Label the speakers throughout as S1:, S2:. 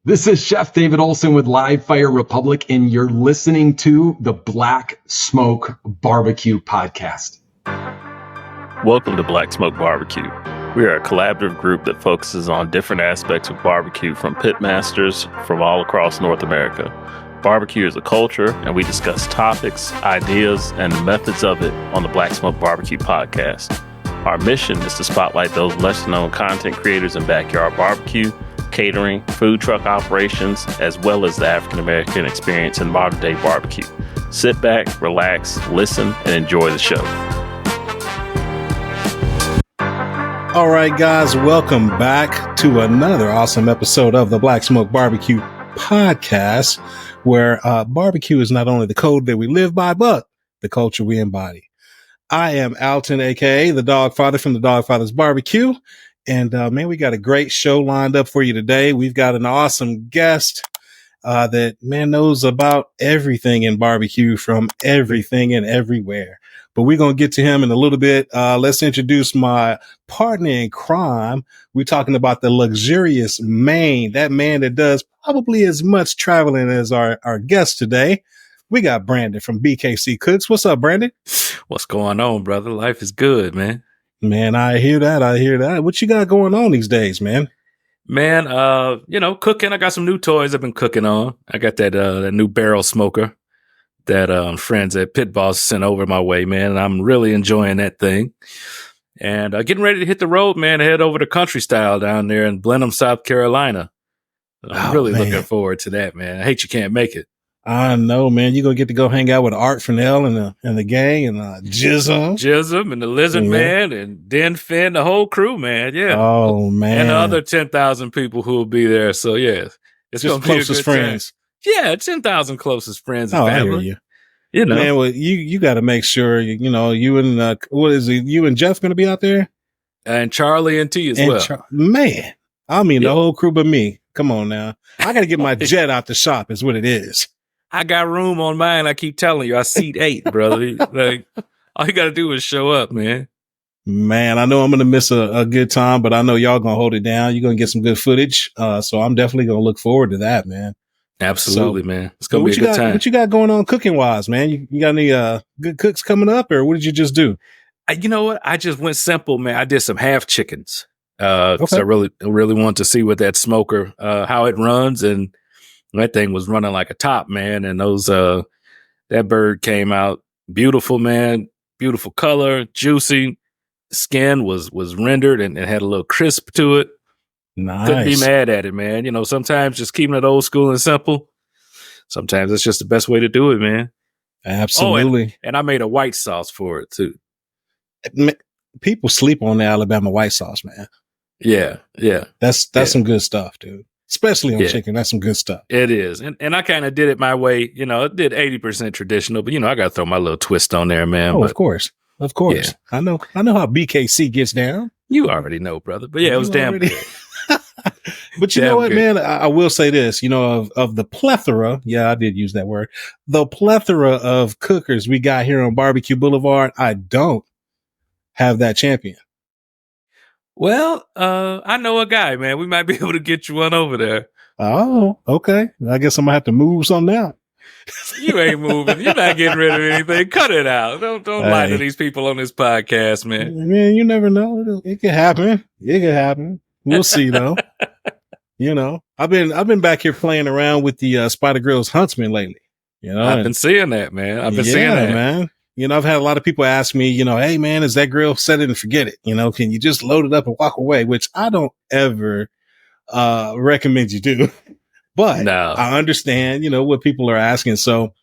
S1: This is Chef David Olson with Live Fire Republic, and you're listening to the Black Smoke Barbecue Podcast.
S2: Welcome to Black Smoke Barbecue. We are a collaborative group that focuses on different aspects of barbecue from pitmasters from all across North America. Barbecue is a culture, and we discuss topics, ideas, and the methods of it on the Black Smoke Barbecue Podcast. Our mission is to spotlight those lesser-known content creators in backyard barbecue, catering, food truck operations, as well as the African-American experience in modern-day barbecue. Sit back, relax, listen, and enjoy the show.
S3: All right, guys, welcome back to another awesome episode of the Black Smoke Barbecue Podcast, where barbecue is not only the code that we live by, but the culture we embody. I am Alton, aka the Dog Father from the Dog Father's Barbecue. And man, we got a great show lined up for you today. We've got an awesome guest that, man, knows about everything in barbecue from everything and everywhere. But we're going to get to him in a little bit. Let's introduce my partner in crime. We're talking about the luxurious man, that man that does probably as much traveling as our guest today. We got Brandon from BKC Cooks. What's up, Brandon?
S4: What's going on, brother? Life is good, man.
S3: Man, I hear that. What you got going on these days, man?
S4: Man, cooking. I got some new toys I've been cooking on. I got that new barrel smoker that friends at Pit Boss sent over my way, man. And I'm really enjoying that thing. And getting ready to hit the road, man, head over to Country Style down there in Blenheim, South Carolina. I'm really looking forward to that, man. I hate you can't make it.
S3: I know, man. You're going to get to go hang out with Art Fennell and the gang and
S4: Jism and the Lizard Man and Den Finn, the whole crew, man. Yeah.
S3: Oh, man.
S4: And the other 10,000 people who will be there. So, yeah. It's going to be closest friends. Time. Yeah, 10,000 closest friends and family.
S3: I hear you. Man, well, you got to make sure, you and, you and Jeff going to be out there?
S4: And Charlie and T as well.
S3: Man, the whole crew but me. Come on now. I got to get my jet out the shop is what it is.
S4: I got room on mine. I keep telling you, I seat 8, brother. Like, all you got to do is show up, man.
S3: Man, I know I'm going to miss a good time, but I know y'all going to hold it down. You're going to get some good footage. So I'm definitely going to look forward to that, man.
S4: Absolutely, man. It's going to be a good time.
S3: What you got going on cooking wise, man? You got any good cooks coming up, or what did you just do?
S4: You know what? I just went simple, man. I did some half chickens. Cause I really want to see what that smoker, how it runs, and that thing was running like a top, man. And that bird came out beautiful, man. Beautiful color, juicy. Skin was rendered and it had a little crisp to it.
S3: Nice.
S4: Couldn't be mad at it, man. Sometimes just keeping it old school and simple. Sometimes it's just the best way to do it, man.
S3: Absolutely.
S4: Oh, and I made a white sauce for it too.
S3: People sleep on the Alabama white sauce, man.
S4: Yeah.
S3: That's some good stuff, dude. Especially on chicken. That's some good stuff.
S4: It is. And I kind of did it my way. It did 80% traditional, but I got to throw my little twist on there, man.
S3: Oh, of course. Yeah. I know how BKC gets down.
S4: You already know, brother. But yeah, it was damn good.
S3: But you know what, man? I will say this, of the plethora. Yeah, I did use that word. The plethora of cookers we got here on Barbecue Boulevard, I don't have that champion.
S4: Well, I know a guy, man. We might be able to get you one over there.
S3: Oh, okay. I guess I'm gonna have to move something out.
S4: You ain't moving. You're not getting rid of anything. Cut it out. Don't lie to these people on this podcast, man.
S3: Man, you never know. It could happen. We'll see though. I've been back here playing around with the Spider Grills Huntsman lately.
S4: I've been seeing that, man. I've been seeing that,
S3: man. I've had a lot of people ask me, hey, man, is that grill, set it and forget it? Can you just load it up and walk away? Which I don't ever recommend you do. But no. I understand, what people are asking. So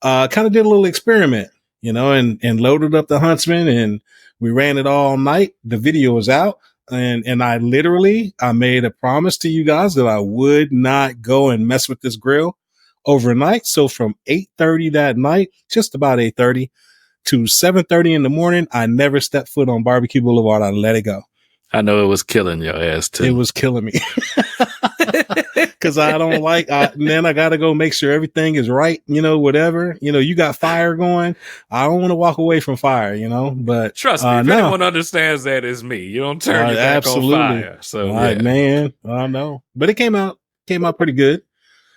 S3: kind of did a little experiment, and loaded up the Huntsman, and we ran it all night. The video was out. And I made a promise to you guys that I would not go and mess with this grill overnight. So from 8:30 that night, just about 8:30, to 7:30 in the morning, I never stepped foot on Barbecue Boulevard. I let it go.
S4: I know it was killing your ass too.
S3: It was killing me. Cause I don't then I got to go make sure everything is right. Whatever, you got fire going. I don't want to walk away from fire, but
S4: trust me, if anyone understands that is me. You don't turn your back on fire. So
S3: man, I know, but it came out came out pretty good.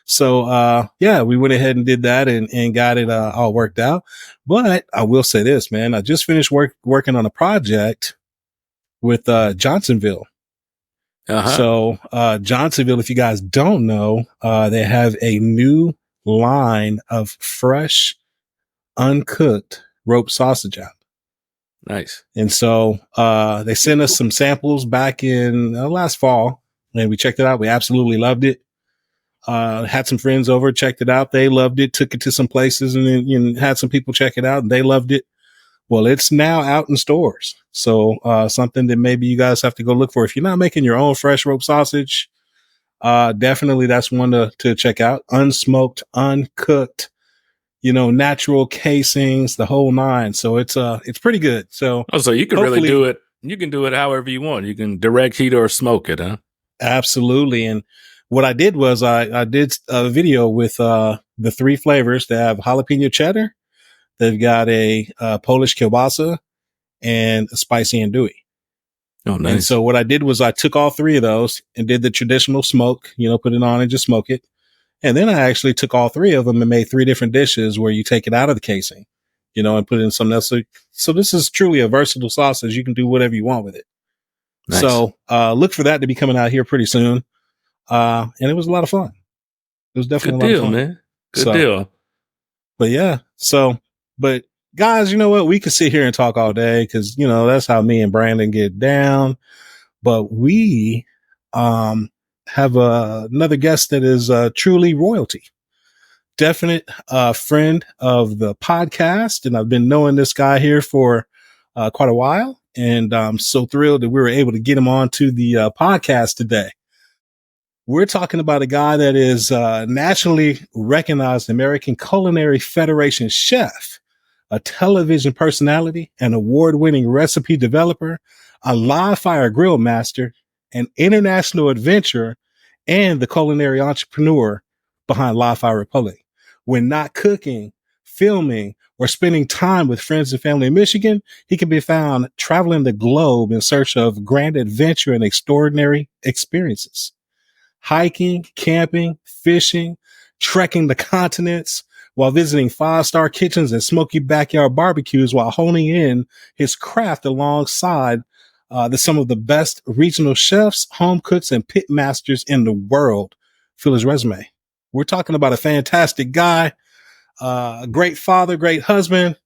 S3: So, yeah, we went ahead and did that and got it, all worked out. But I will say this, man, I just finished working on a project with, Johnsonville.
S4: Uh-huh.
S3: So, Johnsonville, if you guys don't know, they have a new line of fresh, uncooked rope sausage out.
S4: Nice.
S3: And so, they sent us some samples back in last fall and we checked it out. We absolutely loved it. Had some friends over, checked it out. They loved it, took it to some places and then had some people check it out and they loved it. Well, it's now out in stores. So, something that maybe you guys have to go look for. If you're not making your own fresh rope sausage, definitely that's one to check out. Unsmoked, uncooked, natural casings, the whole nine. So it's pretty good. So,
S4: so you can really do it. You can do it however you want. You can direct heat or smoke it, huh?
S3: Absolutely. And what I did was I did a video with, the 3 flavors. They have jalapeno cheddar. They've got a Polish kielbasa and a spicy andouille.
S4: Oh, nice.
S3: And so what I did was I took all 3 of those and did the traditional smoke, put it on and just smoke it. And then I actually took all 3 of them and made 3 different dishes where you take it out of the casing, and put it in something else. So this is truly a versatile sausage. You can do whatever you want with it. Nice. So look for that to be coming out here pretty soon. And it was a lot of fun. It was definitely
S4: a lot
S3: of fun.
S4: Man. Good deal.
S3: But yeah, but guys, you know what? We could sit here and talk all day because, that's how me and Brandon get down. But we, have another guest that is, truly royalty. Definite, friend of the podcast. And I've been knowing this guy here for, quite a while. And I'm so thrilled that we were able to get him onto the, podcast today. We're talking about a guy that is nationally recognized American Culinary Federation chef, a television personality, an award-winning recipe developer, a live fire grill master, an international adventurer, and the culinary entrepreneur behind Live Fire Republic. When not cooking, filming, or spending time with friends and family in Michigan, he can be found traveling the globe in search of grand adventure and extraordinary experiences. Hiking, camping, fishing, trekking the continents while visiting 5-star kitchens and smoky backyard barbecues while honing in his craft alongside some of the best regional chefs, home cooks, and pit masters in the world. Fill his resume. We're talking about a fantastic guy, a great father, great husband,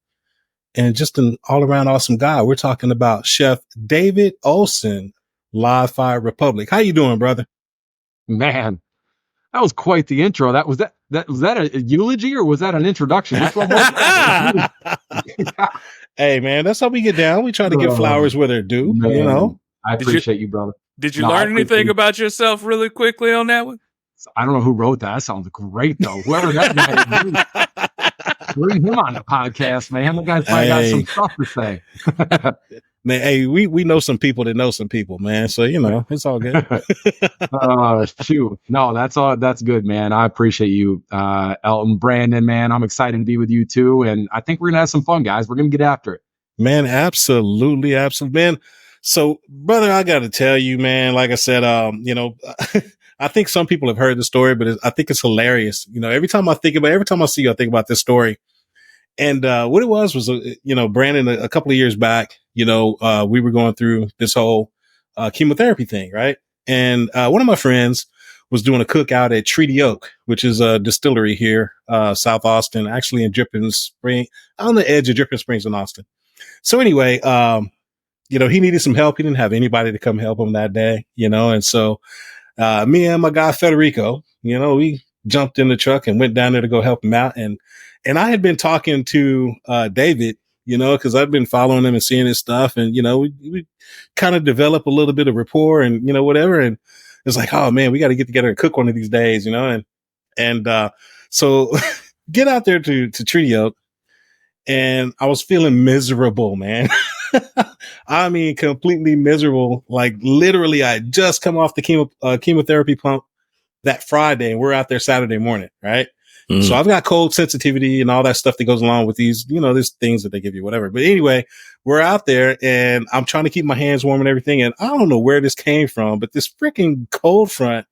S3: and just an all-around awesome guy. We're talking about Chef David Olson, Live Fire Republic. How you doing, brother?
S1: Man, that was quite the intro. Was that a eulogy or was that an introduction?
S3: Hey, man, that's how we get down. We try to give flowers where they're due. Man,
S1: I appreciate you, brother.
S4: Did you learn anything about yourself really quickly on that one?
S1: I don't know who wrote that. That sounds great, though. Whoever that guy is, bring him on the podcast, man. The guy's probably got some stuff to say.
S3: Man, hey, we know some people that know some people, man. So, it's all good.
S1: Shoot. No, that's good, man. I appreciate you, Alton, Brandon, man. I'm excited to be with you too. And I think we're going to have some fun, guys. We're going to get after it.
S3: Man, absolutely. Absolutely, man. So, brother, I got to tell you, man, like I said, I think some people have heard the story, but I think it's hilarious. Every time I see you, I think about this story. And, what it was, Brandon, a couple of years back, we were going through this whole, chemotherapy thing. Right. And, one of my friends was doing a cookout at Treaty Oak, which is a distillery here, South Austin, actually in Dripping Spring, on the edge of Dripping Springs in Austin. So anyway, he needed some help. He didn't have anybody to come help him that day, and so, me and my guy Federico, we jumped in the truck and went down there to go help him out. And I had been talking to, David, cause I've been following him and seeing his stuff and, we kind of develop a little bit of rapport and, whatever. And it's like, oh man, we got to get together and cook one of these days, so get out there to Treaty Oak. And I was feeling miserable, man. I mean, completely miserable. Like literally I had just come off the chemotherapy pump that Friday and we're out there Saturday morning. Right. Mm. So I've got cold sensitivity and all that stuff that goes along with these, these things that they give you, whatever. But anyway, we're out there and I'm trying to keep my hands warm and everything. And I don't know where this came from, but this freaking cold front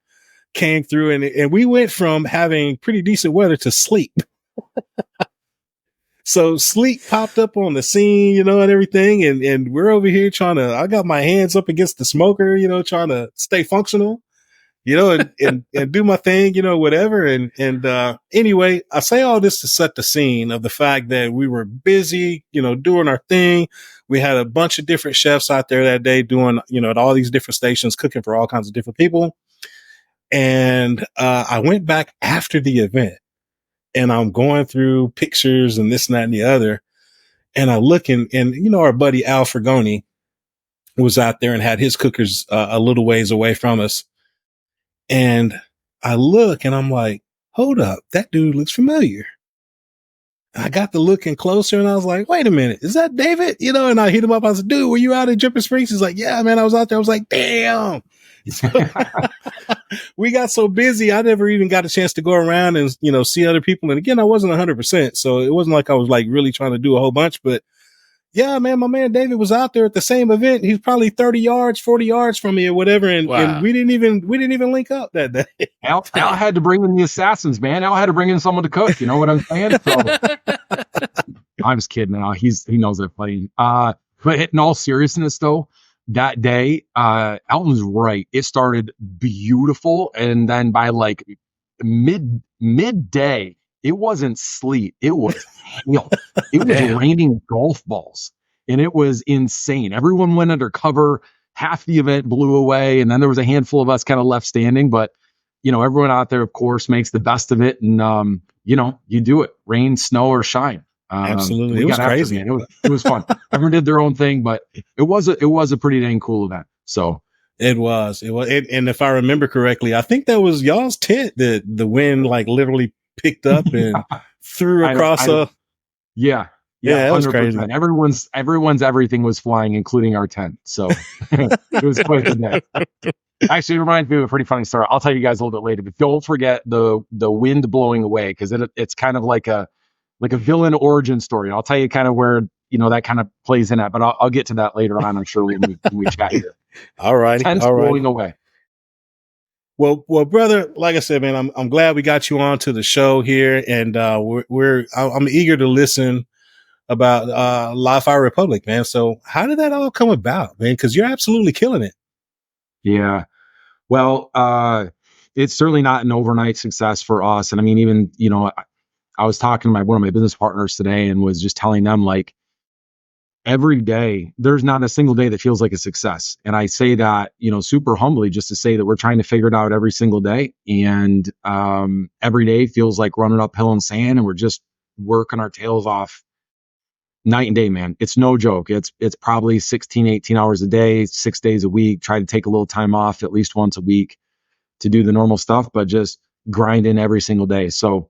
S3: came through, and we went from having pretty decent weather to sleet. So sleet popped up on the scene, and everything. And we're over here I got my hands up against the smoker, trying to stay functional, and do my thing, whatever. And anyway, I say all this to set the scene of the fact that we were busy, doing our thing. We had a bunch of different chefs out there that day doing, at all these different stations, cooking for all kinds of different people. And I went back after the event, and I'm going through pictures and this and that and the other. And I look and our buddy Al Fragoni was out there and had his cookers a little ways away from us. And I look and I'm like, hold up, that dude looks familiar. I got to looking closer and I was like, wait a minute, is that David? And I hit him up. I said, dude, were you out at Dripping Springs? He's like, yeah, man, I was out there. I was like, damn. We got so busy, I never even got a chance to go around and, see other people. And again, I wasn't 100%. So it wasn't like I was like really trying to do a whole bunch, but yeah, man, my man David was out there at the same event. He's probably 30 yards, 40 yards from me or whatever. And,
S4: Wow.
S3: and we didn't even link up that day.
S1: Al had to bring in the assassins, man. Al had to bring in someone to cook. You know what I'm saying? So, I'm just kidding. Now he knows they're playing. But in all seriousness, though, that day, Alton's right. It started beautiful, and then by like midday, it wasn't sleet. It was hail. It was raining golf balls, and it was insane. Everyone went under cover. Half the event blew away, and then there was a handful of us kind of left standing. But everyone out there, of course, makes the best of it, and you do it, rain, snow, or shine.
S3: Absolutely, it was crazy.
S1: It was fun. Everyone did their own thing, but it was a pretty dang cool event. So
S3: it was, and if I remember correctly, I think that was y'all's tent that the wind like literally picked up and threw across.
S1: Yeah,
S3: it was 100%. Crazy.
S1: Everyone's everything was flying, including our tent. So it was quite the day. Actually, it reminds me of a pretty funny story. I'll tell you guys a little bit later, but don't forget the wind blowing away, because it's kind of like a villain origin story. I'll tell you kind of where, that kind of plays in at, but I'll get to that later on. I'm sure when we chat here.
S3: All right.
S1: Tents blowing away.
S3: Well, brother, like I said, man, I'm glad we got you on to the show here, and I'm eager to listen about Live Fire Republic, man. So how did that all come about, man? Because you're absolutely killing it.
S1: Yeah. Well, it's certainly not an overnight success for us. And I mean, even, I was talking to one of my business partners today and was just telling them, like, every day, there's not a single day that feels like a success. And I say that, super humbly, just to say that we're trying to figure it out every single day. And every day feels like running uphill in sand, and we're just working our tails off night and day, man. It's no joke. It's probably 16, 18 hours a day, 6 days a week. Try to take a little time off at least once a week to do the normal stuff, but just grind in every single day. So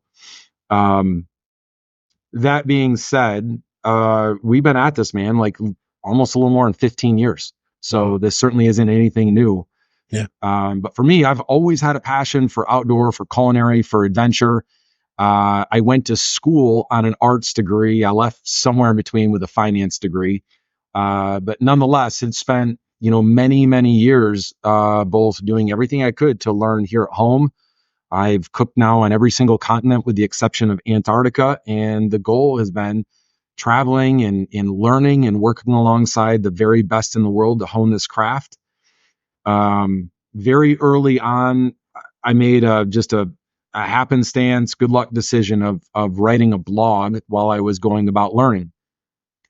S1: that being said, we've been at this, man, like almost a little more than 15 years. So this certainly isn't anything new.
S3: Yeah.
S1: But for me, I've always had a passion for outdoor, for culinary, for adventure. I went to school on an arts degree. I left somewhere in between with a finance degree. But nonetheless, had spent, many, many years, both doing everything I could to learn here at home. I've cooked now on every single continent with the exception of Antarctica. And the goal has been traveling and learning and working alongside the very best in the world to hone this craft. Very early on, I made just a happenstance, good luck decision of writing a blog while I was going about learning.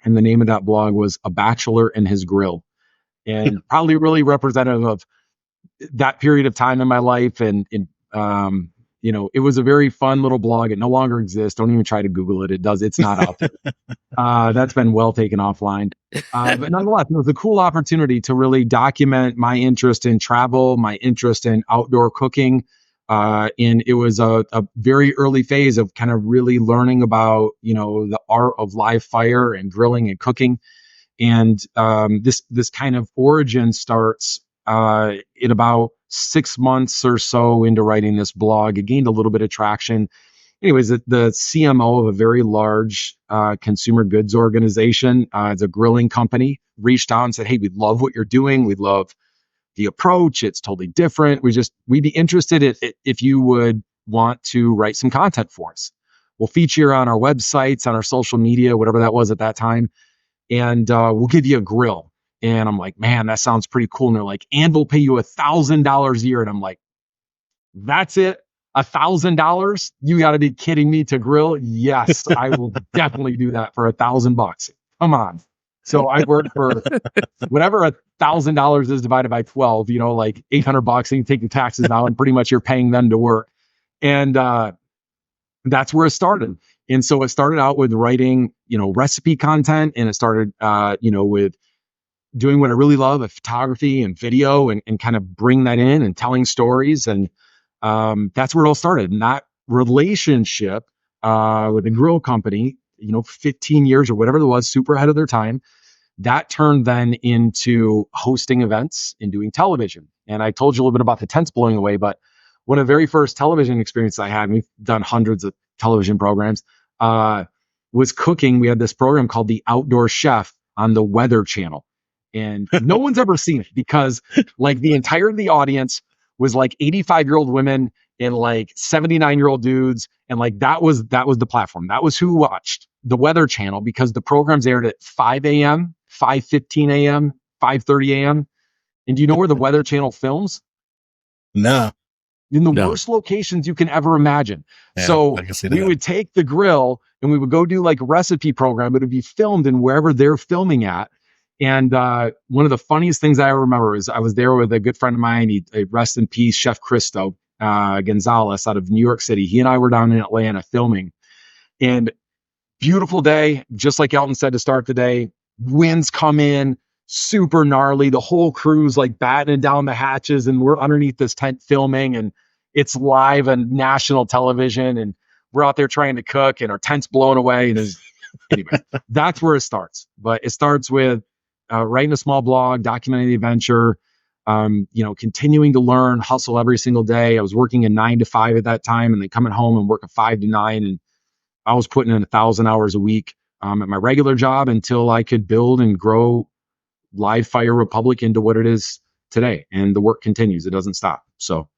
S1: And the name of that blog was A Bachelor and His Grill. And probably really representative of that period of time in my life. And it was a very fun little blog. It no longer exists. Don't even try to Google it. It's not out there. That's been well taken offline. But nonetheless, it was a cool opportunity to really document my interest in travel, my interest in outdoor cooking. And it was a very early phase of kind of really learning about, the art of live fire and grilling and cooking. And this kind of origin starts in about 6 months or so into writing this blog. It gained a little bit of traction. Anyways, the CMO of a very large consumer goods organization, it's a grilling company, reached out and said, hey, we love what you're doing. We love the approach. It's totally different. We'd be interested if you would want to write some content for us. We'll feature you on our websites, on our social media, whatever that was at that time. And we'll give you a grill. And I'm like, man, that sounds pretty cool. And they're like, and we'll pay you $1,000 a year. And I'm like, that's it? $1,000? You got to be kidding me, to grill? Yes, I will definitely do that for $1,000. Come on. So I worked for whatever $1,000 is divided by 12, like $800, and you take the taxes out, and pretty much you're paying them to work. And that's where it started. And so it started out with writing, recipe content, and it started, with doing what I really love, photography and video, and kind of bring that in and telling stories. And that's where it all started. And that relationship with the grill company, 15 years or whatever it was, super ahead of their time, that turned then into hosting events and doing television. And I told you a little bit about the tents blowing away, but one of the very first television experiences I had, and we've done hundreds of television programs, was cooking. We had this program called The Outdoor Chef on the Weather Channel. And no one's ever seen it because like the entire of the audience was like 85-year-old women and like 79-year-old dudes. And like that was the platform. That was who watched the Weather Channel, because the programs aired at 5 a.m., 5:15 a.m., 5:30 a.m. And do you know where the Weather Channel films?
S3: No.
S1: In the worst locations you can ever imagine.
S3: Yeah,
S1: so
S3: we
S1: would take the grill and we would go do like a recipe program. It would be filmed in wherever they're filming at. And one of the funniest things I ever remember is I was there with a good friend of mine. He rest in peace, Chef Cristo Gonzalez out of New York City. He and I were down in Atlanta filming. And beautiful day, just like Alton said to start the day. Winds come in, super gnarly. The whole crew's like battening down the hatches, and we're underneath this tent filming, and it's live on national television. And we're out there trying to cook, and our tent's blown away. And anyway, that's where it starts. But it starts with writing a small blog, documenting the adventure, continuing to learn, hustle every single day. I was working a 9 to 5 at that time, and then coming home and work a 5 to 9. And I was putting in 1,000 hours a week at my regular job until I could build and grow Live Fire Republic into what it is today. And the work continues. It doesn't stop. So.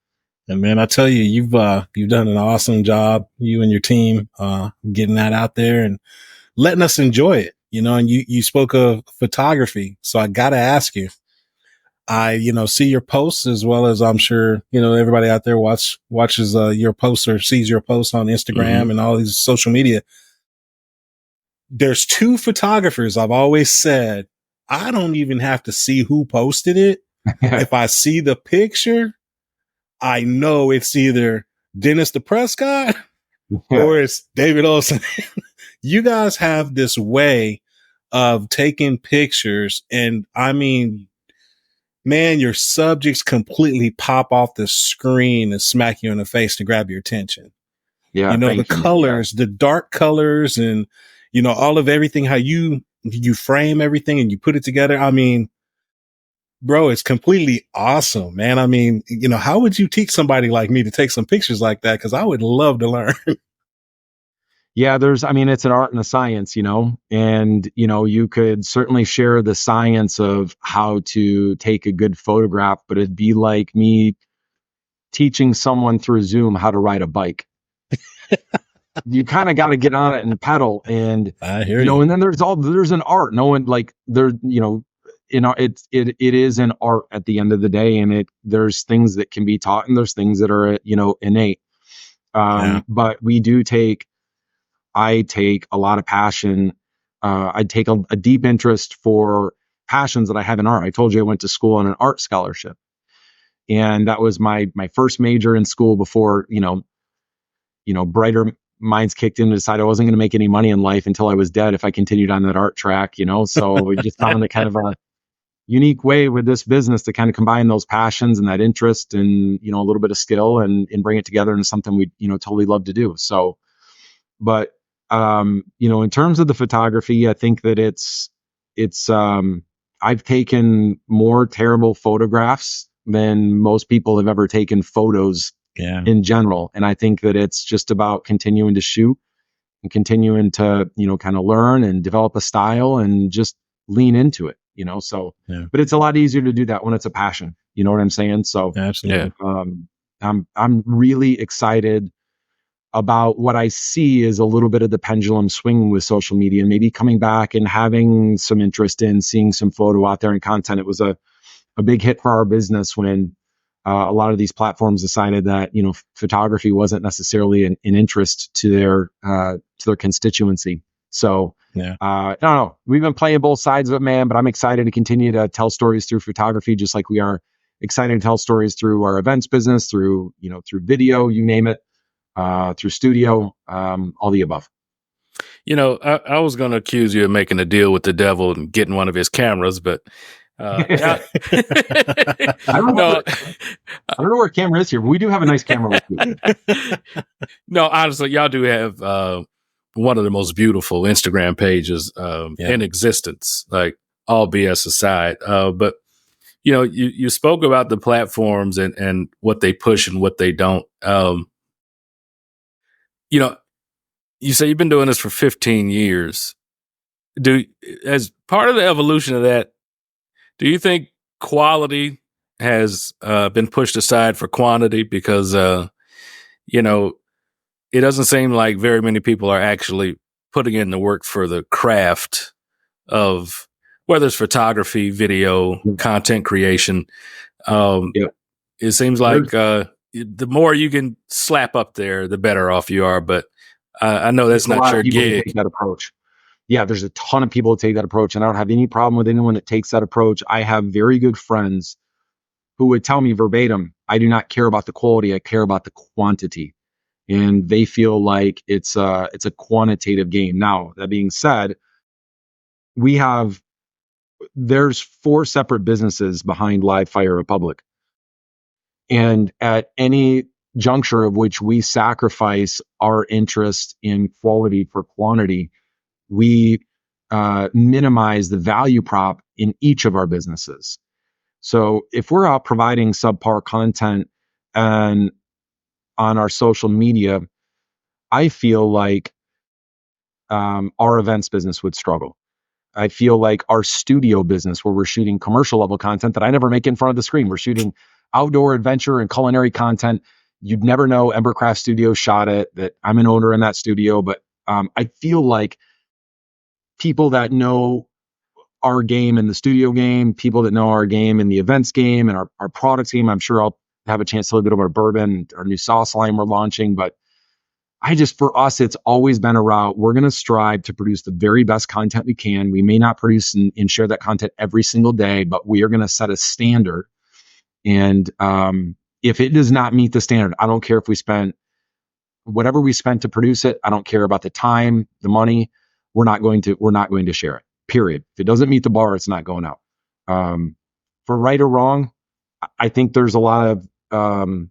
S3: And man, I tell you, you've done an awesome job, you and your team, getting that out there and letting us enjoy it, and you spoke of photography. So I got to ask you, I, see your posts, as well as I'm sure, everybody out there watches, your posts or sees your posts on Instagram and all these social media. There's two photographers I've always said, I don't even have to see who posted it. If I see the picture, I know it's either Dennis the Prescott or it's David Olson. You guys have this way of taking pictures, and I mean, man, your subjects completely pop off the screen and smack you in the face to grab your attention.
S1: Yeah.
S3: The colors, the dark colors, and, all of everything, how you frame everything and you put it together. I mean, bro, it's completely awesome, man. I mean, how would you teach somebody like me to take some pictures like that? Because I would love to learn.
S1: Yeah, it's an art and a science, and, you could certainly share the science of how to take a good photograph, but it'd be like me teaching someone through Zoom how to ride a bike. You kind of got to get on it and pedal, and,
S3: I hear you.
S1: And then there's an art. No one like there, it is an art at the end of the day, and there's things that can be taught and there's things that are, innate. But I take a lot of passion. I take a deep interest for passions that I have in art. I told you I went to school on an art scholarship, and that was my first major in school before, brighter minds kicked in to decide I wasn't going to make any money in life until I was dead if I continued on that art track, So we just found a kind of a unique way with this business to kind of combine those passions and that interest and, a little bit of skill and bring it together into something we, totally love to do. So, but, in terms of the photography, I think that it's I've taken more terrible photographs than most people have ever taken photos in general. And I think that it's just about continuing to shoot and continuing to, kind of learn and develop a style and just lean into it, so, but it's a lot easier to do that when it's a passion. You know what I'm saying? So
S3: Absolutely.
S1: I'm really excited about what I see is a little bit of the pendulum swinging with social media, and maybe coming back and having some interest in seeing some photo out there and content. It was a big hit for our business when a lot of these platforms decided that photography wasn't necessarily an interest to their constituency. So I don't know. We've been playing both sides of it, man. But I'm excited to continue to tell stories through photography, just like we are excited to tell stories through our events business, through video, you name it, through studio, all the above.
S4: I was going to accuse you of making a deal with the devil and getting one of his cameras, but
S1: I don't know where camera is here, but we do have a nice camera with you.
S4: No, honestly, y'all do have one of the most beautiful Instagram pages in existence, like all BS aside. But you spoke about the platforms and what they push and what they don't. You say you've been doing this for 15 years. As part of the evolution of that, do you think quality has been pushed aside for quantity? Because, it doesn't seem like very many people are actually putting in the work for the craft of whether it's photography, video, content creation. It seems like the more you can slap up there, the better off you are. But I know that's not your gig.
S1: Take that approach. Yeah, there's a ton of people who take that approach, and I don't have any problem with anyone that takes that approach. I have very good friends who would tell me verbatim, I do not care about the quality, I care about the quantity. And they feel like it's a quantitative game. Now, that being said, there's 4 separate businesses behind Live Fire Republic. And at any juncture of which we sacrifice our interest in quality for quantity, we minimize the value prop in each of our businesses. So if we're out providing subpar content and on our social media, I feel like our events business would struggle. I feel like our studio business, where we're shooting commercial level content that I never make in front of the screen, we're shooting outdoor adventure and culinary content. You'd never know Embercraft Studio shot it, that I'm an owner in that studio. But I feel like people that know our game in the studio game, people that know our game in the events game and our products game, I'm sure I'll have a chance to tell a bit about our bourbon, our new sauce line we're launching. But for us, it's always been a route. We're going to strive to produce the very best content we can. We may not produce and share that content every single day, but we are going to set a standard. And if it does not meet the standard, I don't care if we spent whatever we spent to produce it. I don't care about the time, the money. We're not going to share it. Period. If it doesn't meet the bar, it's not going out. For right or wrong, I think there's a lot of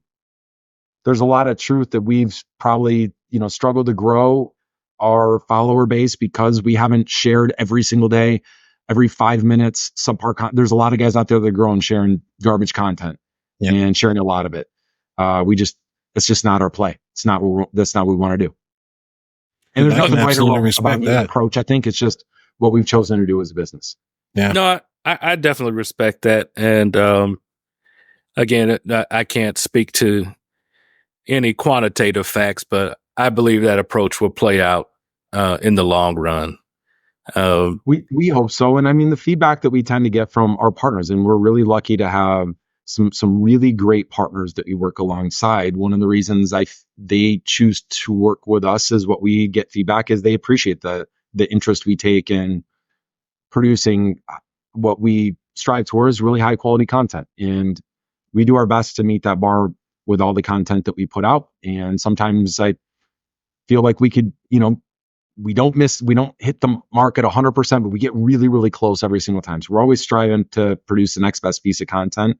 S1: truth that we've probably struggled to grow our follower base because we haven't shared every single day, every 5 minutes subpar content. There's a lot of guys out there that are growing sharing garbage content and sharing a lot of it. It's just not our play. That's not what we want to do. And there's nothing right or wrong about that approach. I think it's just what we've chosen to do as a business.
S4: Yeah. No, I definitely respect that. And again, I can't speak to any quantitative facts, but I believe that approach will play out in the long run.
S1: We hope so. And I mean, the feedback that we tend to get from our partners, and we're really lucky to have some really great partners that we work alongside. One of the reasons they choose to work with us is what we get feedback is they appreciate the interest we take in producing what we strive towards, really high quality content. And we do our best to meet that bar with all the content that we put out. And sometimes I feel like we could, we don't hit the mark at 100%, but we get really, really close every single time. So we're always striving to produce the next best piece of content.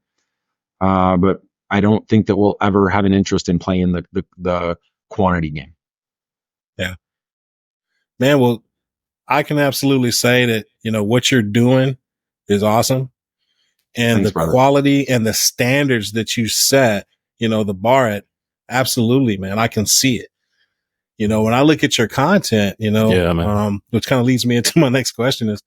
S1: But I don't think that we'll ever have an interest in playing the quantity game.
S3: Yeah, man. Well, I can absolutely say that, what you're doing is awesome. And Thanks, the brother. Quality and the standards that you set, the bar at, absolutely, man. I can see it. When I look at your content, which kind of leads me into my next question is,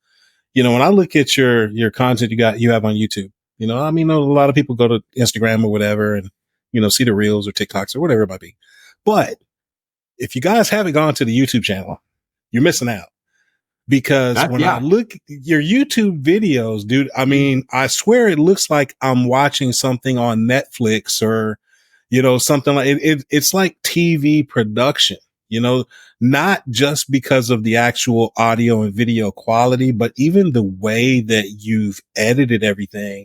S3: when I look at your content you have on YouTube, You know, I mean, a lot of people go to Instagram or whatever and, you know, see the reels or TikToks or whatever it might be. But if you guys haven't gone to the YouTube channel, you're missing out. Because when I look your YouTube videos, dude, I mean, I swear it looks like I'm watching something on Netflix or, you know, something like it's like TV production, you know, not just because of the actual audio and video quality, but even the way that you've edited everything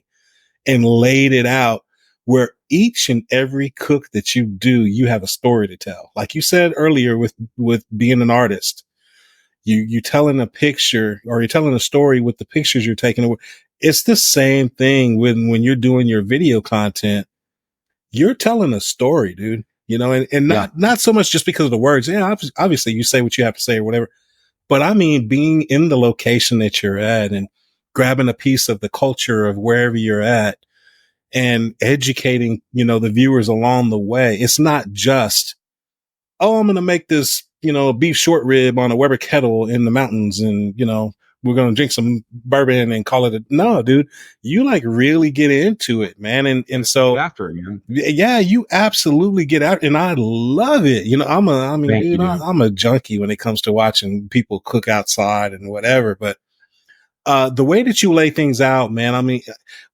S3: and laid it out where each and every cook that you do, you have a story to tell. Like you said earlier with being an artist. You telling a picture or you're telling a story with the pictures you're taking. It's the same thing when you're doing your video content. You're telling a story, dude. You know, and not so much just because of the words. Yeah, obviously you say what you have to say or whatever. But I mean, being in the location that you're at and grabbing a piece of the culture of wherever you're at and educating, you know, the viewers along the way. It's not just, oh, I'm going to make this, you know, beef short rib on a Weber kettle in the mountains. And, you know, we're going to drink some bourbon and call it no, dude, you like really get into it, man. And so
S1: after it, man.
S3: Yeah, you absolutely get out. And I love it. You know, I'm a junkie when it comes to watching people cook outside and whatever. But, the way that you lay things out, man, I mean,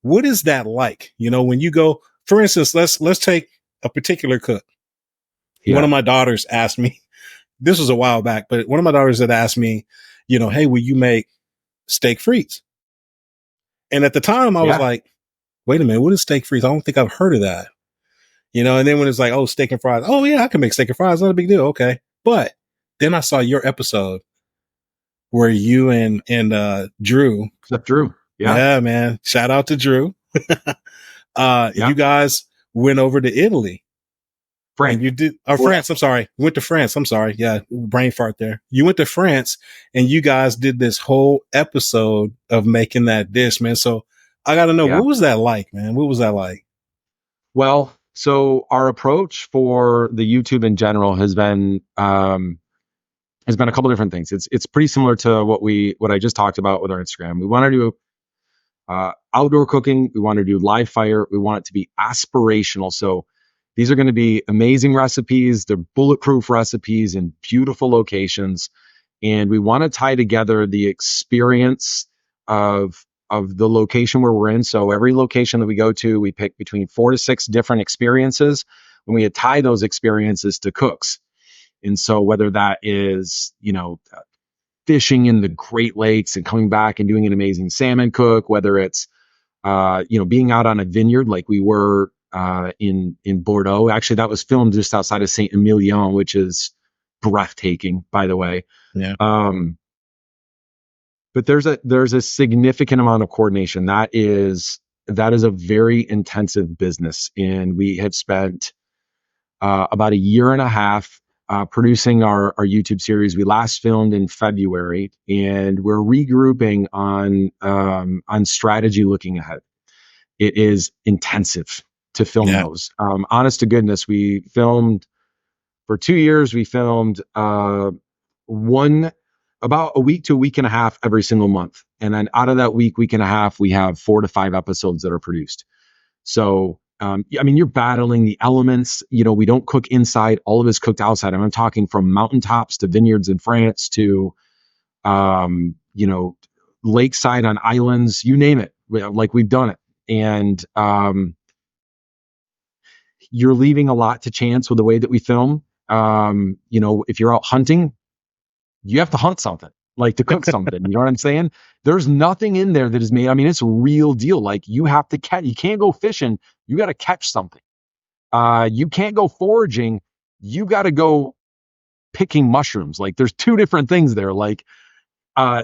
S3: what is that like? You know, when you go, for instance, let's take a particular cook. Yeah. One of my daughters asked me, this was a while back, but one of my daughters had asked me, you know, hey, will you make steak frites? And at the time I was like, wait a minute, what is steak frites? I don't think I've heard of that. You know, and then when it's like, oh, steak and fries. Oh yeah, I can make steak and fries. Not a big deal. Okay. But then I saw your episode where you and Drew.
S1: Except Drew.
S3: Yeah, man. Shout out to Drew. You guys went over to Italy. And you did, or France, I'm sorry. You went to France. I'm sorry. Yeah. Brain fart there. You went to France and you guys did this whole episode of making that dish, man. So I got to know, what was that like, man? What was that like?
S1: Well, so our approach for the YouTube in general has been a couple different things. It's pretty similar to what I just talked about with our Instagram. We want to do outdoor cooking. We want to do live fire. We want it to be aspirational. So these are going to be amazing recipes. They're bulletproof recipes in beautiful locations. And we want to tie together the experience of the location where we're in. So every location that we go to, we pick between 4 to 6 different experiences, and we tie those experiences to cooks. And so whether that is, you know, fishing in the Great Lakes and coming back and doing an amazing salmon cook, whether it's, you know, being out on a vineyard like we were in Bordeaux. Actually, that was filmed just outside of Saint-Emilion, which is breathtaking, by the way.
S3: Yeah.
S1: But there's a significant amount of coordination. That is a very intensive business, and we have spent about a year and a half producing our YouTube series. We last filmed in February, and we're regrouping on strategy looking ahead. It is intensive to film those. Honest to goodness, we filmed for 2 years. We filmed about a week to a week and a half every single month. And then out of that week and a half, we have 4 to 5 episodes that are produced. So, I mean, you're battling the elements. You know, we don't cook inside. All of it's cooked outside. I'm talking from mountaintops to vineyards in France to, you know, lakeside on islands, you name it. Like, we've done it. And you're leaving a lot to chance with the way that we film. You know, if you're out hunting, you have to hunt something, like to cook something. You know what I'm saying? There's nothing in there that is made. I mean, it's a real deal. Like, you have to catch, you can't go fishing. You got to catch something. You can't go foraging. You got to go picking mushrooms. Like, there's 2 different things there. Like,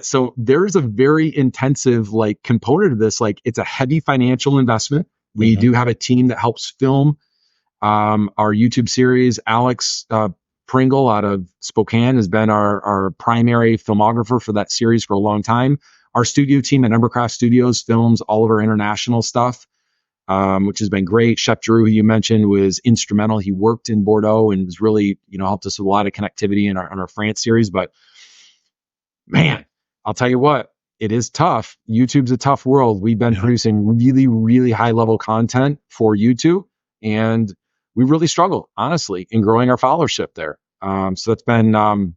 S1: so there's a very intensive, like, component of this. Like, it's a heavy financial investment. We do have a team that helps film our YouTube series. Alex Pringle out of Spokane has been our primary filmographer for that series for a long time. Our studio team at Embercraft Studios films all of our international stuff, which has been great. Chef Drew, who you mentioned, was instrumental. He worked in Bordeaux and was really, you know, helped us with a lot of connectivity in our France series. But man, I'll tell you what, it is tough. YouTube's a tough world. We've been producing really, really high level content for YouTube, and we really struggle, honestly, in growing our followership there. So it's been,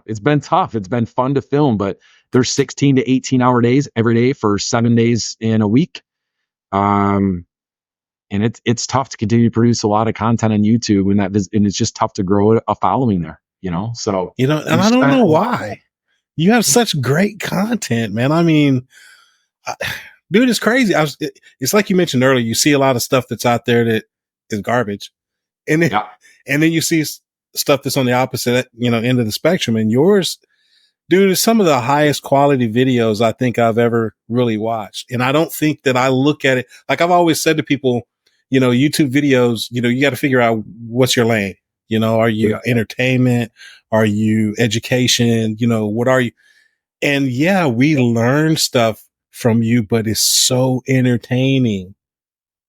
S1: it's been tough. It's been fun to film, but there's 16 to 18 hour days every day for 7 days in a week. And it's tough to continue to produce a lot of content on YouTube, and it's just tough to grow a following there, So,
S3: and I don't know why. You have such great content, man. I mean, dude, it's crazy. It's like you mentioned earlier, you see a lot of stuff that's out there that is garbage. And then you see stuff that's on the opposite, end of the spectrum. And yours, dude, is some of the highest quality videos I think I've ever really watched. And I don't think that I look at it, like I've always said to people, YouTube videos, you got to figure out what's your lane. Are you entertainment? Are you education? What are you? And yeah, we learn stuff from you, but it's so entertaining.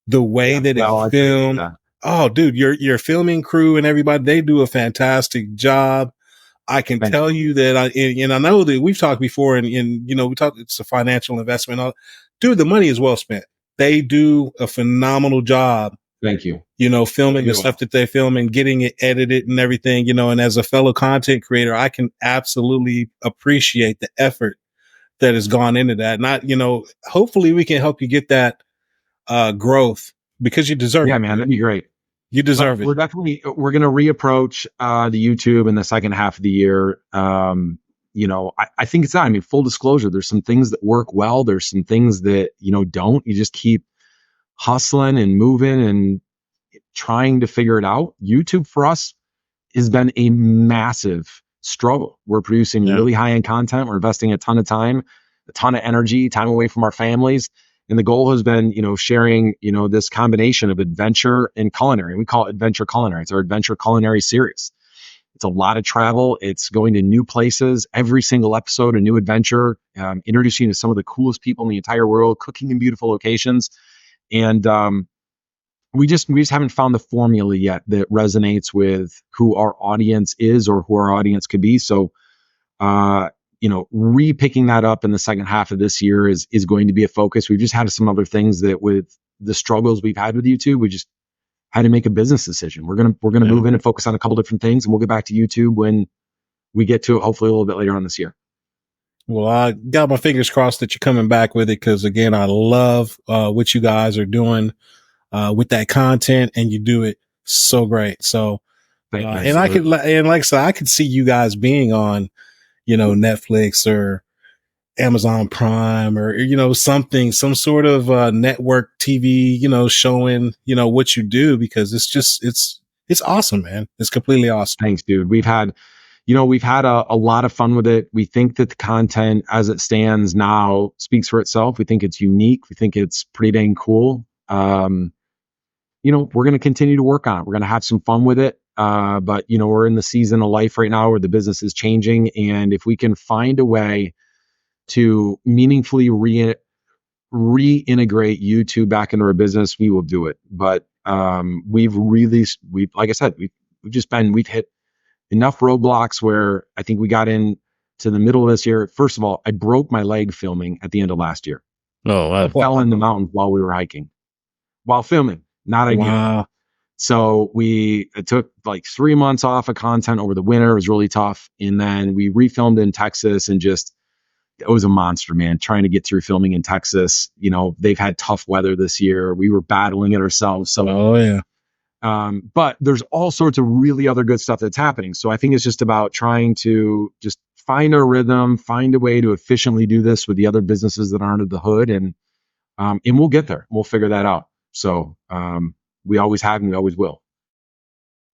S3: The way that it's filmed. Oh, dude, your filming crew and everybody, they do a fantastic job. I can tell you that and I know that we've talked before and we talked, it's a financial investment. Dude, the money is well spent. They do a phenomenal job.
S1: Thank you.
S3: Filming the stuff that they film and getting it edited and everything, and as a fellow content creator, I can absolutely appreciate the effort that has gone into that. And hopefully we can help you get that growth because you deserve it.
S1: Yeah, man, that'd be great.
S3: You deserve it.
S1: We're going to reapproach the YouTube in the second half of the year. I think it's not. I mean, full disclosure, there's some things that work well. There's some things that, don't. You just keep hustling and moving and trying to figure it out. YouTube for us has been a massive struggle. We're producing really high-end content. We're investing a ton of time, a ton of energy, time away from our families. And the goal has been, sharing, this combination of adventure and culinary. We call it Adventure Culinary. It's our Adventure Culinary series. It's a lot of travel. It's going to new places. Every single episode, a new adventure, introducing you to some of the coolest people in the entire world, cooking in beautiful locations. And we just haven't found the formula yet that resonates with who our audience is or who our audience could be. So, re-picking that up in the second half of this year is going to be a focus. We've just had some other things that with the struggles we've had with YouTube, we just had to make a business decision. We're gonna move in and focus on a couple different things, and we'll get back to YouTube when we get to it, hopefully a little bit later on this year.
S3: Well, I got my fingers crossed that you're coming back with it because, again, I love what you guys are doing with that content, and you do it so great. So, like I said, I could see you guys being on, Netflix or Amazon Prime or, some sort of network TV, showing, what you do because it's awesome, man. It's completely awesome.
S1: Thanks, dude. We've had a lot of fun with it. We think that the content as it stands now speaks for itself. We think it's unique. We think it's pretty dang cool. We're going to continue to work on it. We're going to have some fun with it. But we're in the season of life right now where the business is changing. And if we can find a way to meaningfully reintegrate YouTube back into our business, we will do it. But we've like I said, we've hit enough roadblocks where I think we got into the middle of this year. First of all, I broke my leg filming at the end of last year.
S2: Oh,
S1: I fell in the mountains while we were hiking, while filming. Not again. Wow. So it took like 3 months off of content over the winter. It was really tough. And then we refilmed in Texas and it was a monster, man, trying to get through filming in Texas. They've had tough weather this year. We were battling it ourselves. So, but there's all sorts of really other good stuff that's happening. So I think it's just about trying to just find a rhythm, find a way to efficiently do this with the other businesses that are under the hood. And we'll get there. We'll figure that out. So, we always have and we always will.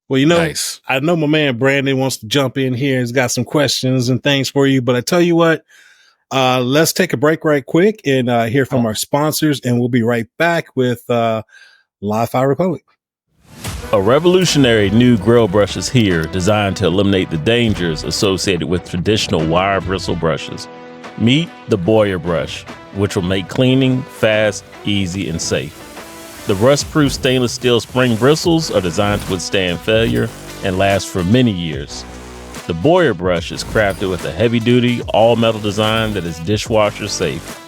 S3: Well, nice. I know my man Brandon wants to jump in here. He's got some questions and things for you. But I tell you what, let's take a break right quick and hear from our sponsors. And we'll be right back with Live Fire Republic.
S2: A revolutionary new grill brush is here designed to eliminate the dangers associated with traditional wire bristle brushes. Meet the Boyer brush, which will make cleaning fast, easy, and safe. The rust-proof stainless steel spring bristles are designed to withstand failure and last for many years. The Boyer brush is crafted with a heavy-duty, all-metal design that is dishwasher safe.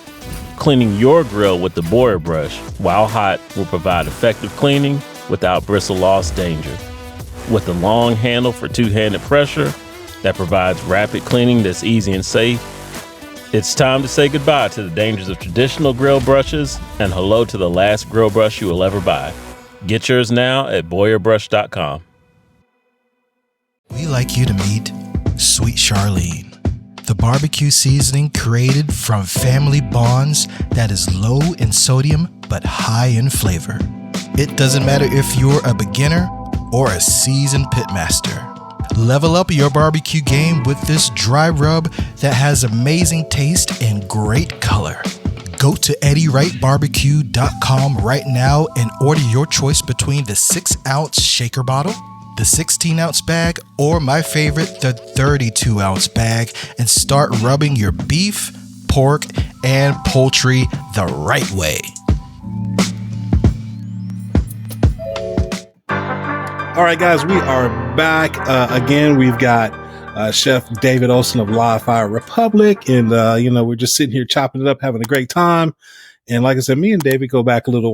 S2: Cleaning your grill with the Boyer brush while hot will provide effective cleaning without bristle loss danger. With a long handle for two-handed pressure that provides rapid cleaning that's easy and safe, it's time to say goodbye to the dangers of traditional grill brushes and hello to the last grill brush you will ever buy. Get yours now at BoyerBrush.com.
S5: We like you to meet Sweet Charlene, the barbecue seasoning created from family bonds that is low in sodium but high in flavor. It doesn't matter if you're a beginner or a seasoned pitmaster. Level up your barbecue game with this dry rub that has amazing taste and great color. Go to EddieWrightBarbecue.com right now and order your choice between the 6-ounce shaker bottle, the 16-ounce bag, or my favorite, the 32-ounce bag, and start rubbing your beef, pork, and poultry the right way.
S3: All right, guys, we are back. Again, we've got Chef David Olson of Live Fire Republic. And, we're just sitting here chopping it up, having a great time. And like I said, me and David go back a little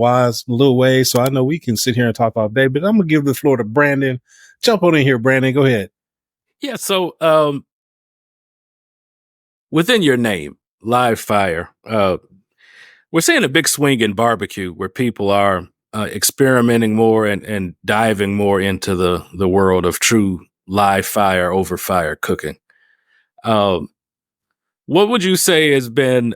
S3: way. So I know we can sit here and talk all day, but I'm going to give the floor to Brandon. Jump on in here, Brandon. Go ahead.
S4: Yeah. So, within your name, Live Fire, we're seeing a big swing in barbecue where people are experimenting more and diving more into the world of true live fire over fire cooking. What would you say has been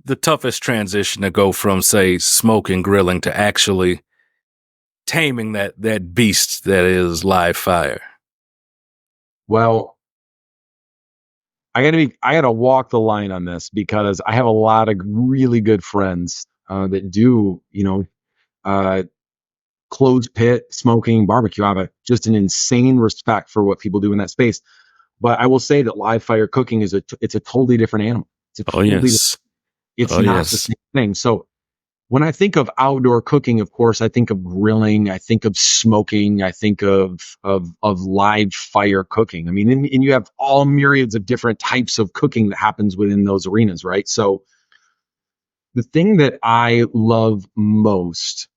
S4: the toughest transition to go from, say, smoking, grilling to actually taming that beast that is live fire?
S1: Well, I gotta walk the line on this because I have a lot of really good friends that do, closed pit smoking barbecue. I have just an insane respect for what people do in that space. But I will say that live fire cooking it's a totally different animal. It's a totally it's not the same thing. So when I think of outdoor cooking, of course, I think of grilling, I think of smoking, I think of live fire cooking. I mean, and you have all myriads of different types of cooking that happens within those arenas, right? So the thing that I love most,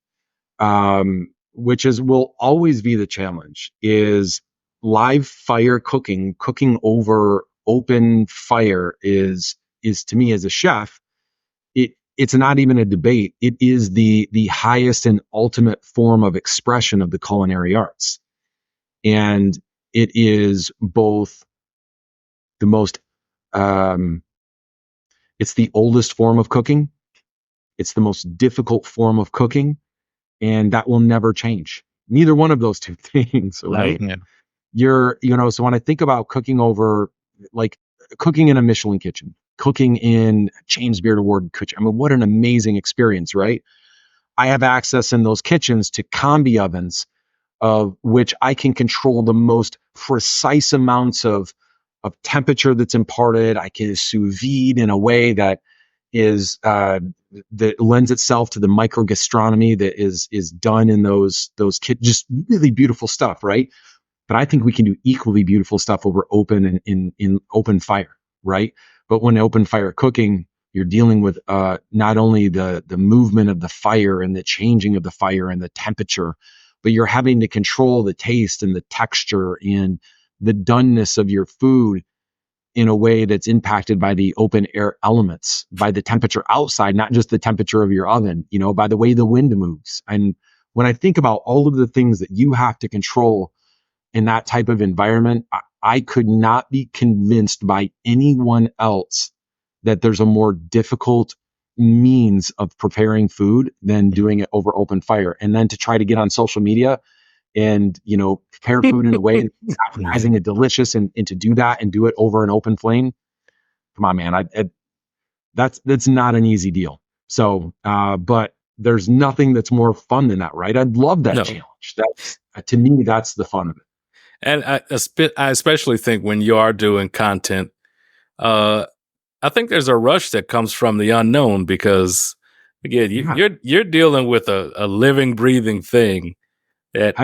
S1: which will always be the challenge, is live fire cooking. Cooking over open fire is to me as a chef, it's not even a debate. It is the highest and ultimate form of expression of the culinary arts, and it is both the most. It's the oldest form of cooking. It's the most difficult form of cooking, and that will never change. Neither one of those two things, right? Yeah. So when I think about cooking over, like cooking in a Michelin kitchen, cooking in James Beard Award kitchen, I mean, what an amazing experience, right? I have access in those kitchens to combi ovens of which I can control the most precise amounts of temperature that's imparted. I can sous vide in a way that is that lends itself to the microgastronomy that is done in those just really beautiful stuff, right? But I think we can do equally beautiful stuff over open and in open fire, right? But when open fire cooking, you're dealing with not only the movement of the fire and the changing of the fire and the temperature, but you're having to control the taste and the texture and the doneness of your food in a way that's impacted by the open air elements, by the temperature outside, not just the temperature of your oven, by the way the wind moves. And when I think about all of the things that you have to control in that type of environment, I could not be convinced by anyone else that there's a more difficult means of preparing food than doing it over open fire. And then to try to get on social media and, prepare food in a way that's appetizing and delicious and to do that and do it over an open flame. Come on, man. That's not an easy deal. So, but there's nothing that's more fun than that, right? I'd love that challenge. To me, that's the fun of it.
S4: And I especially think when you are doing content, I think there's a rush that comes from the unknown because, again, you're dealing with a living, breathing thing that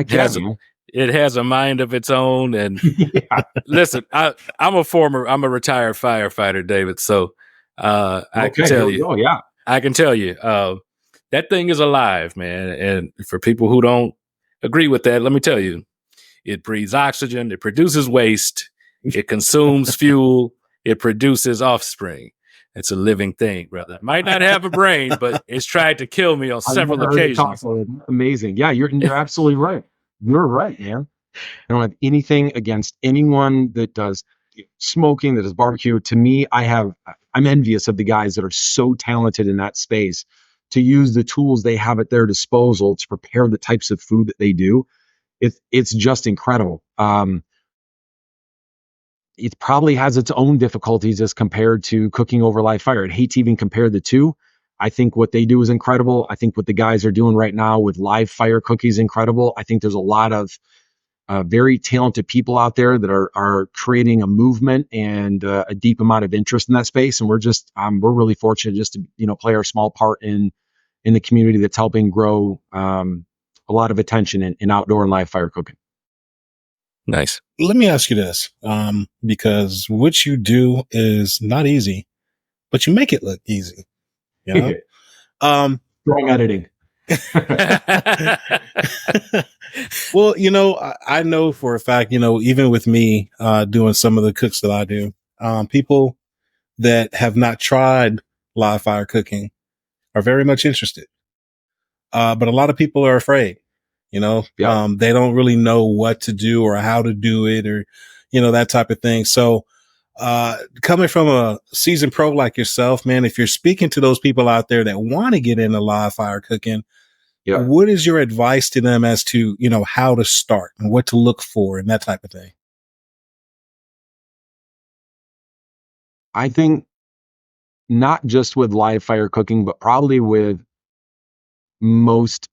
S4: It has a mind of its own. And
S1: Yeah.
S4: listen, I'm a retired firefighter, David. So I can
S1: Okay, here
S4: tell
S1: we
S4: you,
S1: go. Yeah.
S4: that thing is alive, man. And for people who don't agree with that, let me tell you, it breathes oxygen, it produces waste, it consumes fuel, it produces offspring. It's a living thing, brother. Might not have a brain, but it's tried to kill me on
S1: I've
S4: several
S1: never heard it talk
S4: occasions.
S1: so it's amazing. Yeah, you're absolutely right. You're right, man. I don't have anything against anyone that does smoking, that does barbecue. To me, I'm envious of the guys that are so talented in that space to use the tools they have at their disposal to prepare the types of food that they do. It's just incredible. It probably has its own difficulties as compared to cooking over live fire. I'd hate to even compare the two. I think what they do is incredible. I think what the guys are doing right now with live fire cookies is incredible. I think there's a lot of very talented people out there that are creating a movement and a deep amount of interest in that space. And we're really fortunate just to play our small part in the community that's helping grow a lot of attention in outdoor and live fire cooking.
S4: Nice.
S3: Let me ask you this, because what you do is not easy, but you make it look easy. You know?
S1: Strong editing.
S3: Well, I know for a fact, even with me doing some of the cooks that I do, people that have not tried live fire cooking are very much interested. But a lot of people are afraid,
S1: Yeah.
S3: they don't really know what to do or how to do it or, that type of thing. So, coming from a seasoned pro like yourself, man, if you're speaking to those people out there that want to get into live fire cooking,
S1: Yeah.
S3: what is your advice to them as to, how to start and what to look for and that type of thing?
S1: I think not just with live fire cooking, but probably with most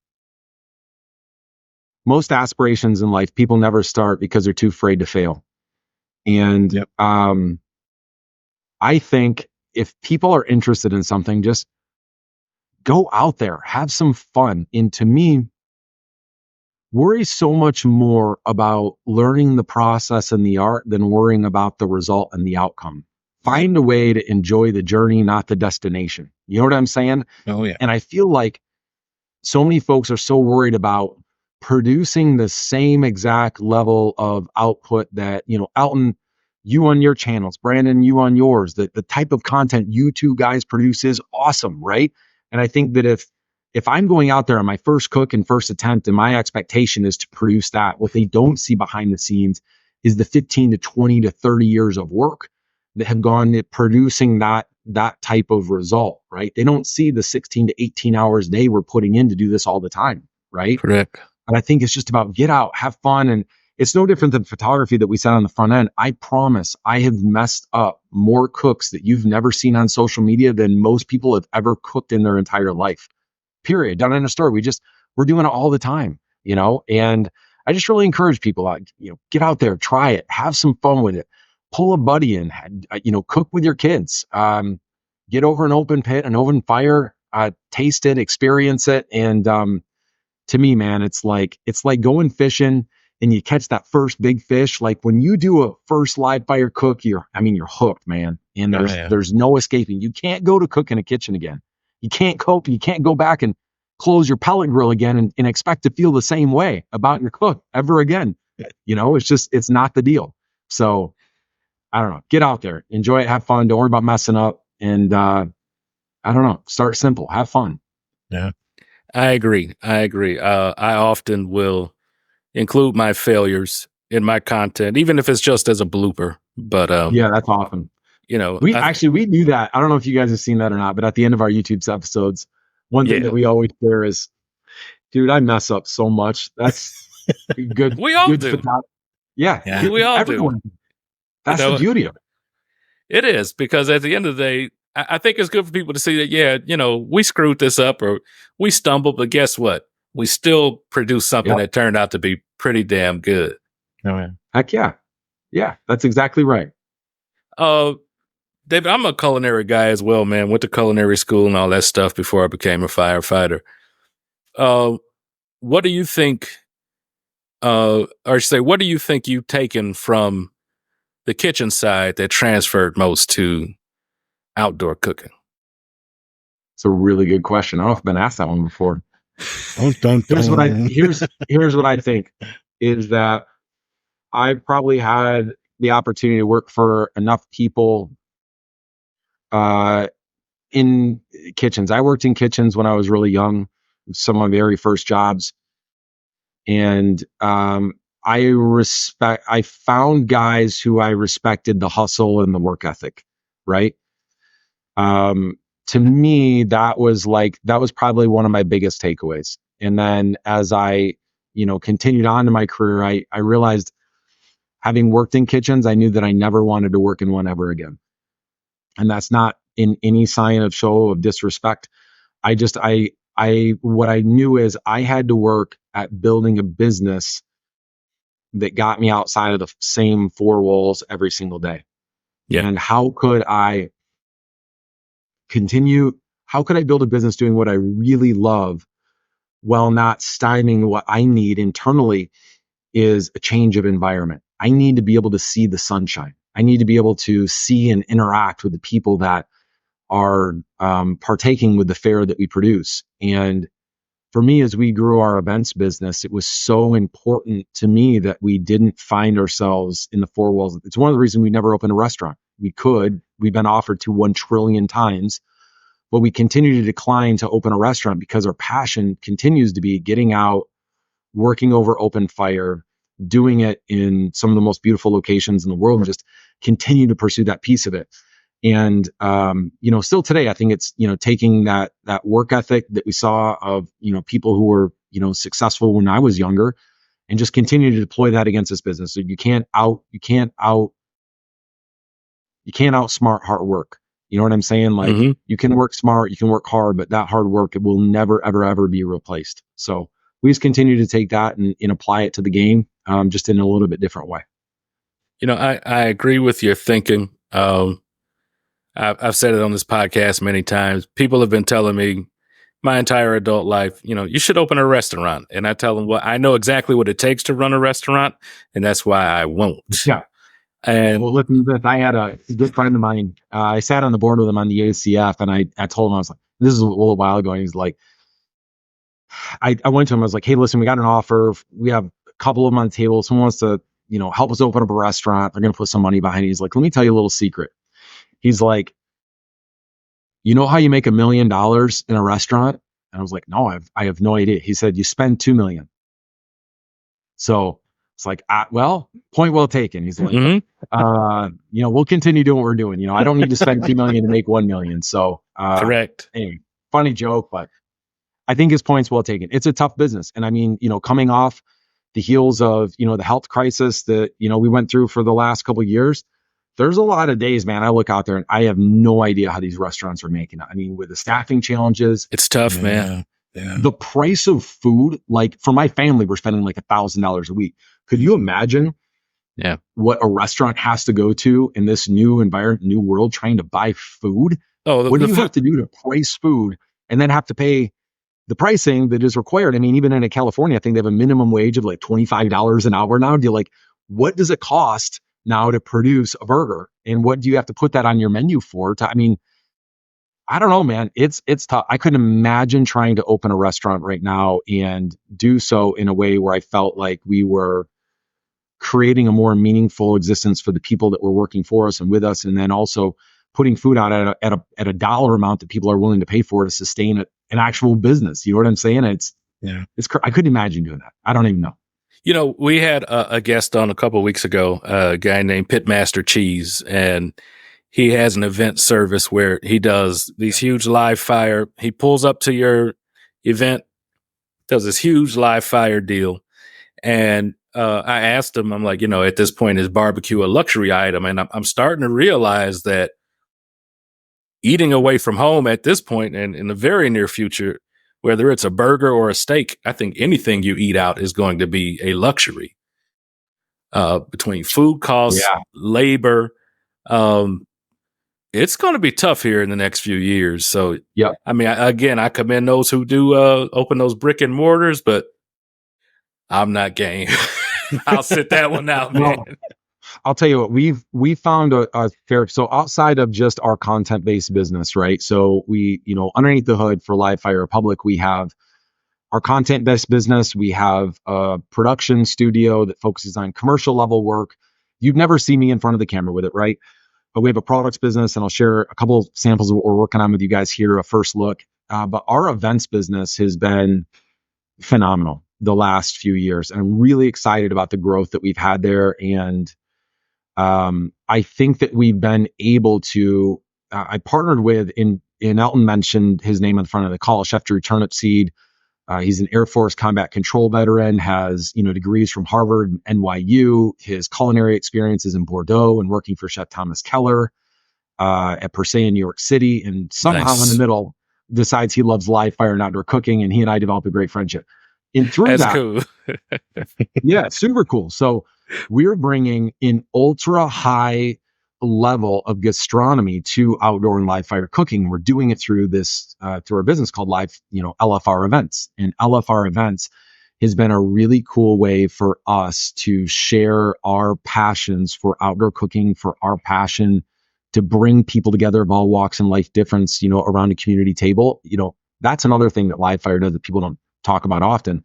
S1: aspirations in life, people never start because they're too afraid to fail. And
S3: Yep.
S1: I think if people are interested in something, just go out there, have some fun. And to me, worry so much more about learning the process and the art than worrying about the result and the outcome. Find a way to enjoy the journey, not the destination. You know what I'm saying?
S3: Oh, yeah.
S1: And I feel like so many folks are so worried about producing the same exact level of output that, Alton, you on your channels, Brandon, you on yours, the type of content you two guys produce is awesome, right? And I think that if I'm going out there on my first cook and first attempt and my expectation is to produce that, what they don't see behind the scenes is the 15 to 20 to 30 years of work that have gone into producing that type of result, right? They don't see the 16 to 18 hours a day we're putting in to do this all the time, right?
S4: Correct.
S1: And I think it's just about get out, have fun. And it's no different than photography that we said on the front end. I promise I have messed up more cooks that you've never seen on social media than most people have ever cooked in their entire life. Period. Done in a store. We're doing it all the time, and I just really encourage people, get out there, try it, have some fun with it, pull a buddy in, cook with your kids, get over an open pit, an open fire, taste it, experience it. And, to me, man, it's like going fishing and you catch that first big fish. Like when you do a first live fire cook, you're hooked, man. And there's no escaping. You can't go to cook in a kitchen again. You can't cope. You can't go back and close your pellet grill again and expect to feel the same way about your cook ever again. It's not the deal. So I don't know, get out there, enjoy it, have fun. Don't worry about messing up. And, I don't know, start simple, have fun.
S3: Yeah.
S4: I agree. I often will include my failures in my content, even if it's just as a blooper. But
S1: yeah, that's awesome. We do that. I don't know if you guys have seen that or not, but at the end of our YouTube episodes, one thing that we always share is, dude, I mess up so much. That's good.
S4: We all
S1: good
S4: do.
S1: Yeah,
S4: we all
S1: everyone.
S4: do.
S1: That's the beauty of it.
S4: It is, because at the end of the day, I think it's good for people to see that, we screwed this up or we stumbled, but guess what? We still produced something that turned out to be pretty damn good.
S3: Oh, yeah.
S1: Heck yeah. Yeah, that's exactly right.
S4: David, I'm a culinary guy as well, man. Went to culinary school and all that stuff before I became a firefighter. What do you think or I should say, what do you think you've taken from the kitchen side that transferred most to outdoor cooking?
S1: It's a really good question. I don't know if I've been asked that one before.
S3: Don't.
S1: Here's what I think is that I've probably had the opportunity to work for enough people in kitchens. I worked in kitchens when I was really young, some of my very first jobs. And I found guys who I respected the hustle and the work ethic, right? To me, that was probably one of my biggest takeaways. And then as I, continued on to my career, I realized, having worked in kitchens, I knew that I never wanted to work in one ever again. And that's not in any sign of show of disrespect. What I knew is I had to work at building a business that got me outside of the same four walls every single day.
S4: Yeah.
S1: And how could I build a business doing what I really love while not stymieing what I need internally is a change of environment. I need to be able to see the sunshine. I need to be able to see and interact with the people that are partaking with the fare that we produce. And for me, as we grew our events business, it was so important to me that we didn't find ourselves in the four walls. It's one of the reasons we never opened a restaurant. We've been offered to 1 trillion times, but we continue to decline to open a restaurant because our passion continues to be getting out, working over open fire, doing it in some of the most beautiful locations in the world, and just continue to pursue that piece of it. And, still today, I think it's, taking that work ethic that we saw of, people who were, successful when I was younger, and just continue to deploy that against this business. So you can't outsmart hard work. You know what I'm saying? Like, you can work smart, you can work hard, but that hard work, it will never, ever, ever be replaced. So we just continue to take that and apply it to the game, just in a little bit different way.
S4: I agree with your thinking. I've said it on this podcast many times. People have been telling me my entire adult life, you should open a restaurant. And I tell them, well, I know exactly what it takes to run a restaurant, and that's why I won't.
S1: Yeah.
S4: And
S1: well, listen, I had a good friend of mine. I sat on the board with him on the ACF, and I told him, I was like, this is a little while ago. And he's like, I went to him. I was like, hey, listen, we got an offer. We have a couple of them on the table. Someone wants to, help us open up a restaurant. They're going to put some money behind it. He's like, let me tell you a little secret. He's like, you know how you make $1 million in a restaurant? And I was like, no, I have no idea. He said, you spend 2 million. So it's like, well, point well taken. He's like, we'll continue doing what we're doing. I don't need to spend 2 million to make 1 million. So,
S4: correct.
S1: Anyway, funny joke, but I think his point's well taken. It's a tough business. And I mean, coming off the heels of, the health crisis that, we went through for the last couple of years, there's a lot of days, man, I look out there and I have no idea how these restaurants are making it. I mean, with the staffing challenges,
S4: it's tough, man.
S3: Yeah.
S1: The price of food, like for my family, we're spending like $1,000 a week. Could you imagine what a restaurant has to go to in this new environment, new world, trying to buy food? What do you have to do to price food and then have to pay the pricing that is required? I mean, even in California, I think they have a minimum wage of like $25 an hour now. What does it cost now to produce a burger? And what do you have to put that on your menu for? I don't know, man. It's tough. I couldn't imagine trying to open a restaurant right now and do so in a way where I felt like we were creating a more meaningful existence for the people that were working for us and with us, and then also putting food out at a dollar amount that people are willing to pay for to sustain an actual business. You know what I'm saying? I couldn't imagine doing that. I don't even know.
S4: We had a guest on a couple of weeks ago, a guy named Pitmaster Cheese, and he has an event service where he does these huge live fire. He pulls up to your event, does this huge live fire deal. And I asked him, I'm like, at this point, is barbecue a luxury item? And I'm starting to realize that eating away from home at this point and in the very near future, whether it's a burger or a steak, I think anything you eat out is going to be a luxury. Between food costs, labor, it's going to be tough here in the next few years. So, I mean, I commend those who do open those brick and mortars, but I'm not game. I'll sit that one out, man.
S1: Well, I'll tell you what, we found a fair, so outside of just our content-based business, right? So we, underneath the hood for Live Fire Republic, we have our content-based business. We have a production studio that focuses on commercial level work. You'd never see me in front of the camera with it, right? But we have a products business, and I'll share a couple of samples of what we're working on with you guys here, a first look. But our events business has been phenomenal the last few years. And I'm really excited about the growth that we've had there. And I think that we've been able to, I partnered with, in Alton mentioned his name in front of the call, Chef David Olson. He's an Air Force combat control veteran, has, degrees from Harvard and NYU. His culinary experience is in Bordeaux and working for Chef Thomas Keller at Per Se in New York City. And somehow in the middle decides he loves live fire and outdoor cooking. And he and I developed a great friendship. And through
S4: That's
S1: that,
S4: cool.
S1: yeah, super cool. So we're bringing an ultra high level of gastronomy to outdoor and live fire cooking. We're doing it through this, through our business called LFR Events. And LFR Events has been a really cool way for us to share our passions for outdoor cooking, for our passion to bring people together of all walks and life difference, around a community table. That's another thing that live fire does that people don't talk about often,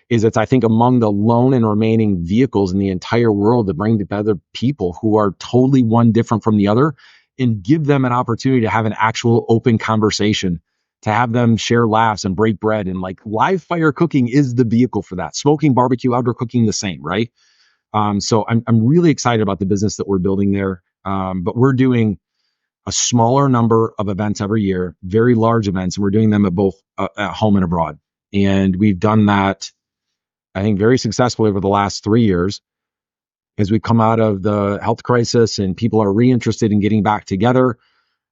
S1: is it's, I think, among the lone and remaining vehicles in the entire world that bring together people who are totally one different from the other and give them an opportunity to have an actual open conversation, to have them share laughs and break bread. And like live fire cooking is the vehicle for that. Smoking, barbecue, outdoor cooking, the same, right? So I'm really excited about the business that we're building there. But we're doing a smaller number of events every year, very large events, and we're doing them at both at home and abroad. And we've done that, I think, very successfully over the last 3 years as we come out of the health crisis and people are reinterested in getting back together.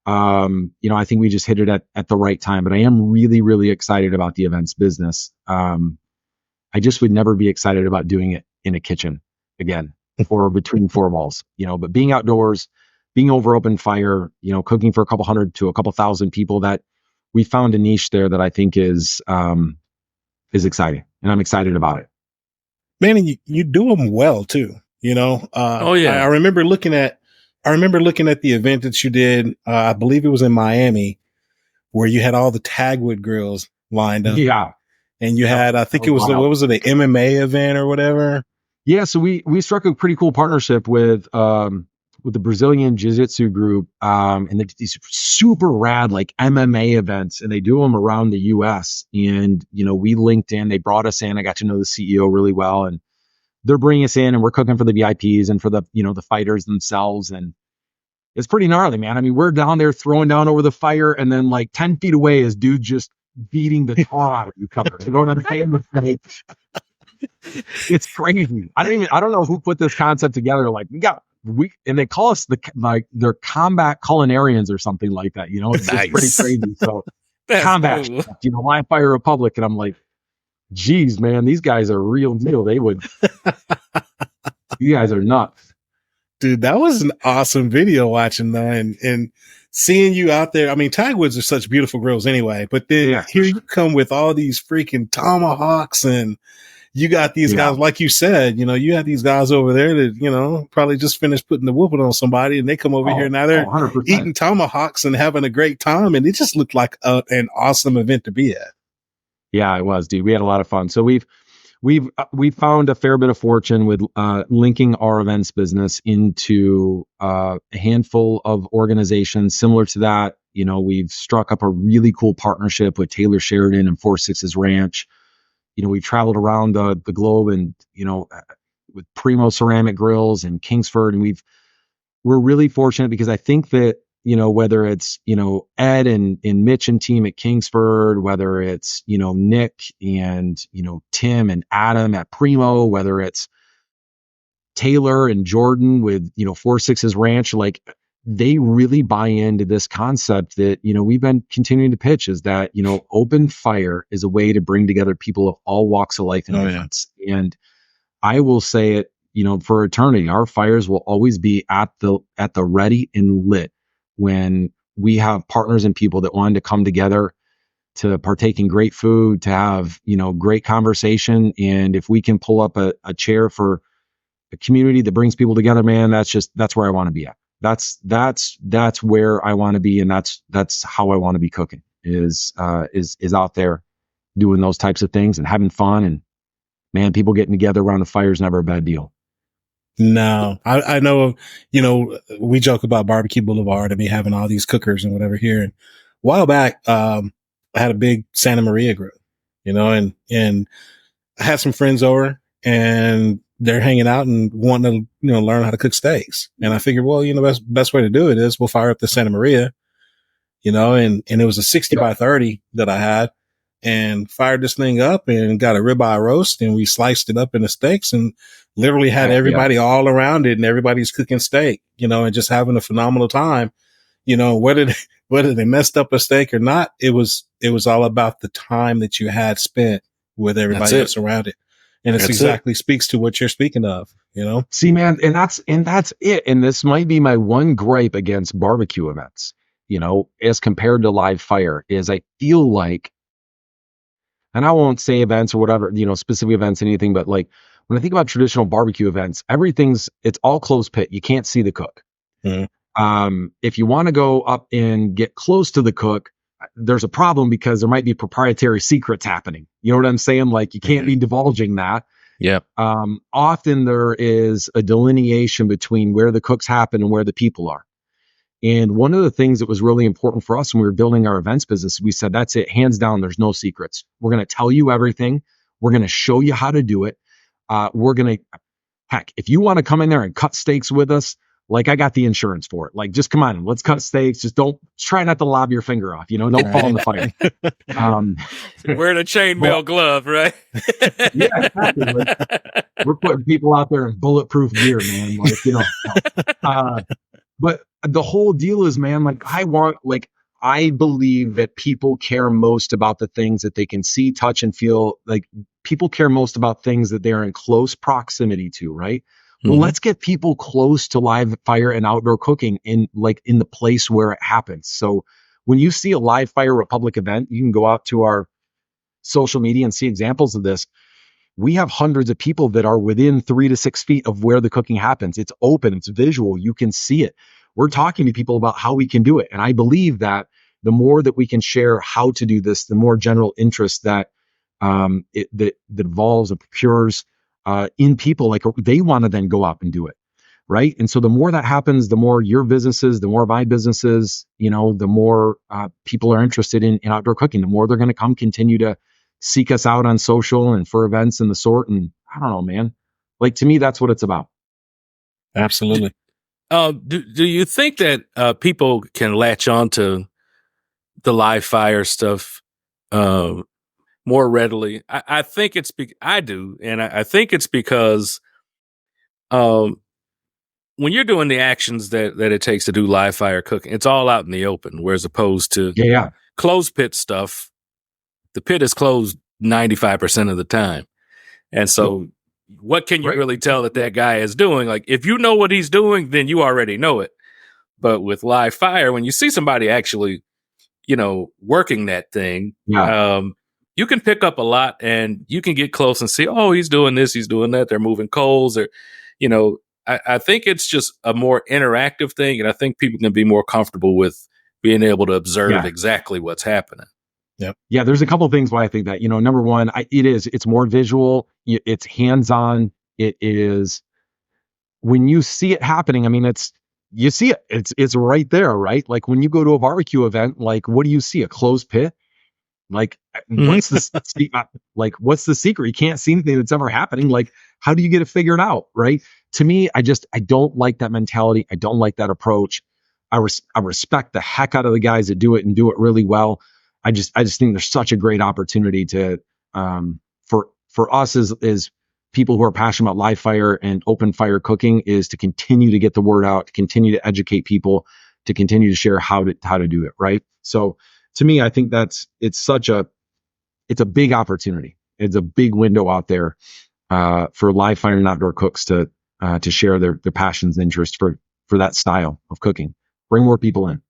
S1: I think we just hit it at the right time. But I am really, really excited about the events business. I just would never be excited about doing it in a kitchen again or between four walls, but being outdoors, being over open fire, cooking for a couple hundred to a couple thousand people, that we found a niche there that I think is exciting, and I'm excited about it.
S3: Man, and you do them well too.
S4: Oh yeah.
S3: I remember looking at the event that you did. I believe it was in Miami, where you had all the Tagwood grills lined up.
S1: Yeah,
S3: and you had, I think it was, what was it, the MMA event or whatever?
S1: Yeah, so we struck a pretty cool partnership with the Brazilian Jiu-Jitsu group, and they do these super rad like MMA events, and they do them around the U.S. And we linked in. They brought us in. I got to know the CEO really well, and they're bringing us in, and we're cooking for the VIPs and for the the fighters themselves, and it's pretty gnarly, man. I mean, we're down there throwing down over the fire, and then like 10 feet away is dude just beating the tar out of you, cover. You know what I'm saying? It's crazy. I don't know who put this concept together. Like and they call us they're combat culinarians or something like that. It's pretty crazy. So combat, cool. Live Fire Republic. And I'm like, geez, man, these guys are real deal. You guys are nuts.
S3: Dude, that was an awesome video watching that and seeing you out there. I mean, Tagwoods are such beautiful grills anyway, but then here you come with all these freaking tomahawks, and you got these guys, like you said, you had these guys over there that, probably just finished putting the whooping on somebody, and they come over here and now they're 100%. Eating tomahawks and having a great time. And it just looked like an awesome event to be at. Yeah,
S1: it was, dude. We had a lot of fun. So we've found a fair bit of fortune with linking our events business into a handful of organizations similar to that. We've struck up a really cool partnership with Taylor Sheridan and 4-6's Ranch. We traveled around the globe and, with Primo Ceramic Grills and Kingsford. And we're really fortunate because I think that, whether it's, Ed and Mitch and team at Kingsford, whether it's, Nick and, Tim and Adam at Primo, whether it's Taylor and Jordan with, 4-6's Ranch, like they really buy into this concept that, we've been continuing to pitch, is that, open fire is a way to bring together people of all walks of life and difference. Yeah. And I will say it, for eternity, our fires will always be at the ready and lit when we have partners and people that wanted to come together to partake in great food, to have, great conversation. And if we can pull up a chair for a community that brings people together, man, that's where I want to be at. That's where I want to be. And that's how I want to be cooking is out there doing those types of things and having fun. And man, people getting together around the fire is never a bad deal.
S3: No, I know, we joke about Barbecue Boulevard and me having all these cookers and whatever here. And a while back, I had a big Santa Maria grill, and I had some friends over and they're hanging out and wanting to, learn how to cook steaks. And I figured, well, best way to do it is we'll fire up the Santa Maria, and it was a 60 by 30 that I had, and fired this thing up and got a ribeye roast, and we sliced it up into steaks and literally had everybody all around it, and everybody's cooking steak, and just having a phenomenal time. Whether they messed up a steak or not, it was all about the time that you had spent with everybody else around it. And it's exactly speaks to what you're speaking of,
S1: See, man, and that's it. And this might be my one gripe against barbecue events, as compared to live fire, is I feel like, and I won't say events or whatever, specific events, anything, but like when I think about traditional barbecue events, it's all closed pit. You can't see the cook. Mm-hmm. If you want to go up and get close to the cook, there's a problem because there might be proprietary secrets happening. You know what I'm saying? Like you can't be divulging that.
S2: Yeah.
S1: Often there is a delineation between where the cooks happen and where the people are. And one of the things that was really important for us when we were building our events business, we said, that's it, hands down, there's no secrets. We're going to tell you everything. We're going to show you how to do it. Heck, if you want to come in there and cut steaks with us, like I got the insurance for it. Like, just come on, let's cut steaks. Just try not to lob your finger off, don't fall in the fire.
S4: Wearing a chainmail glove, right?
S1: Yeah, exactly. Like, we're putting people out there in bulletproof gear, man. Like, but the whole deal is, man, like I believe that people care most about the things that they can see, touch, and feel. Like people care most about things that they're in close proximity to, right? Well, let's get people close to live fire and outdoor cooking in the place where it happens. So when you see a live fire Republic event, you can go out to our social media and see examples of this. We have hundreds of people that are within 3 to 6 feet of where the cooking happens. It's open, it's visual, you can see it. We're talking to people about how we can do it. And I believe that the more that we can share how to do this, the more general interest that that evolves and procures in people, like they want to then go up and do it. Right. And so the more that happens, the more your businesses, the more my businesses, the more people are interested in outdoor cooking, the more they're going to continue to seek us out on social and for events and the sort. And I don't know, man, like to me, that's what it's about.
S3: Absolutely.
S4: Do you think that people can latch on to the live fire stuff more readily? I think I do. And I think it's because when you're doing the actions that it takes to do live fire cooking, it's all out in the open, whereas opposed to closed pit stuff, the pit is closed 95% of the time. And so what can you really tell that guy is doing? Like, if you know what he's doing, then you already know it. But with live fire, when you see somebody actually, working that thing, you can pick up a lot and you can get close and see, oh, he's doing this, he's doing that. They're moving coals, or, I think it's just a more interactive thing. And I think people can be more comfortable with being able to observe exactly what's happening.
S3: Yep.
S1: Yeah, there's a couple of things why I think that. Number one, it's more visual, it's hands-on. It is when you see it happening. I mean, you see it. It's right there, right? Like when you go to a barbecue event, like what do you see? A closed pit? Like what's the secret? You can't see anything that's ever happening. Like, how do you get it figured out, right? To me, I don't like that mentality. I don't like that approach. I respect the heck out of the guys that do it and do it really well. I just think there's such a great opportunity to for us as people who are passionate about live fire and open fire cooking, is to continue to get the word out, to continue to educate people, to continue to share how to do it, right? So to me, I think it's a big opportunity. It's a big window out there for live fire and outdoor cooks to share their passions and interests for that style of cooking. Bring more people in.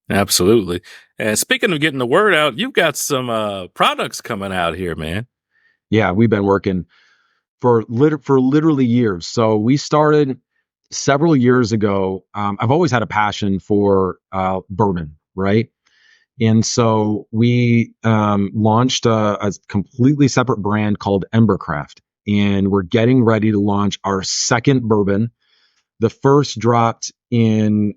S4: Absolutely. And speaking of getting the word out, you've got some products coming out here, man.
S1: Yeah, we've been working for literally years. So we started several years ago. I've always had a passion for bourbon, right? And so we launched a completely separate brand called Embercraft, and we're getting ready to launch our second bourbon. The first dropped in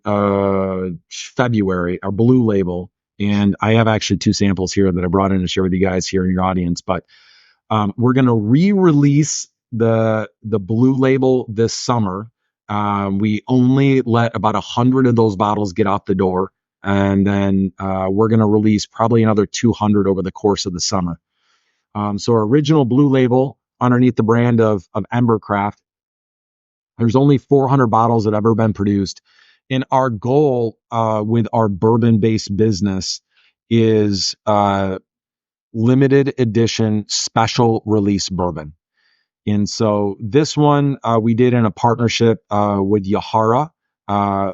S1: February, our blue label, and I have actually 2 samples here that I brought in to share with you guys here in your audience. But we're going to re-release the blue label this summer. We only let about 100 of those bottles get out the door, and then we're going to release probably another 200 over the course of the summer. So our original blue label underneath the brand of Embercraft, there's only 400 bottles that have ever been produced. And our goal with our bourbon-based business is limited edition special release bourbon. And so this one we did in a partnership with Yahara,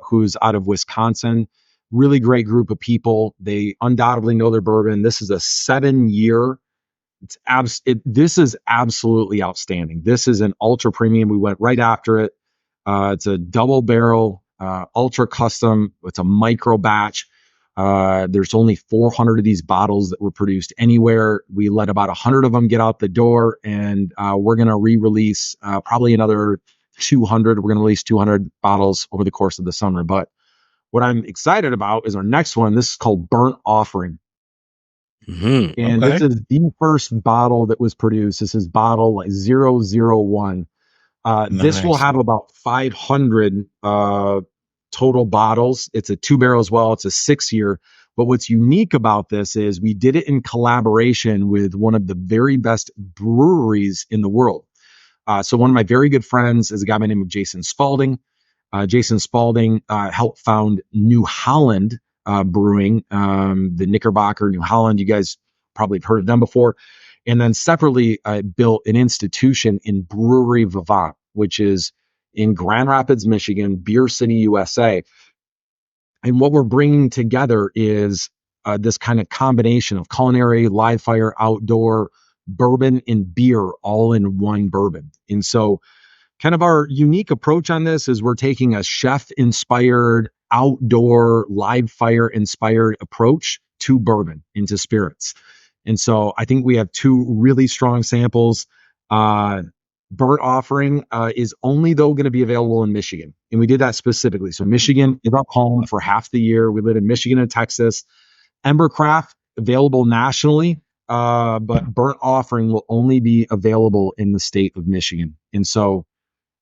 S1: who's out of Wisconsin. Really great group of people. They undoubtedly know their bourbon. This is a 7-year. This is absolutely outstanding. This is an ultra premium. We went right after it. It's a double barrel, ultra custom. It's a micro batch. There's only 400 of these bottles that were produced anywhere. We let about 100 of them get out the door, and we're going to re-release probably another 200. We're going to release 200 bottles over the course of the summer. But what I'm excited about is our next one. This is called Burnt Offering.
S4: Mm-hmm.
S1: And This is the first bottle that was produced. This is bottle like 001. This will have about 500 total bottles. It's a 2-barrel as well. It's a 6-year. But what's unique about this is we did it in collaboration with one of the very best breweries in the world. So one of my very good friends is a guy by the name of Jason Spalding. Jason Spalding helped found New Holland Brewing, the Knickerbocker, New Holland. You guys probably have heard of them before. And then separately, built an institution in Brewery Vivant, which is in Grand Rapids, Michigan, Beer City, USA. And what we're bringing together is this kind of combination of culinary, live fire, outdoor, bourbon, and beer all in one bourbon. And so kind of our unique approach on this is we're taking a chef-inspired, outdoor, live fire-inspired approach to bourbon, into spirits. And so I think we have 2 really strong samples. Burnt Offering is only, though, going to be available in Michigan. And we did that specifically. So Michigan is our home for half the year. We live in Michigan and Texas. Embercraft, available nationally, but Burnt Offering will only be available in the state of Michigan. And so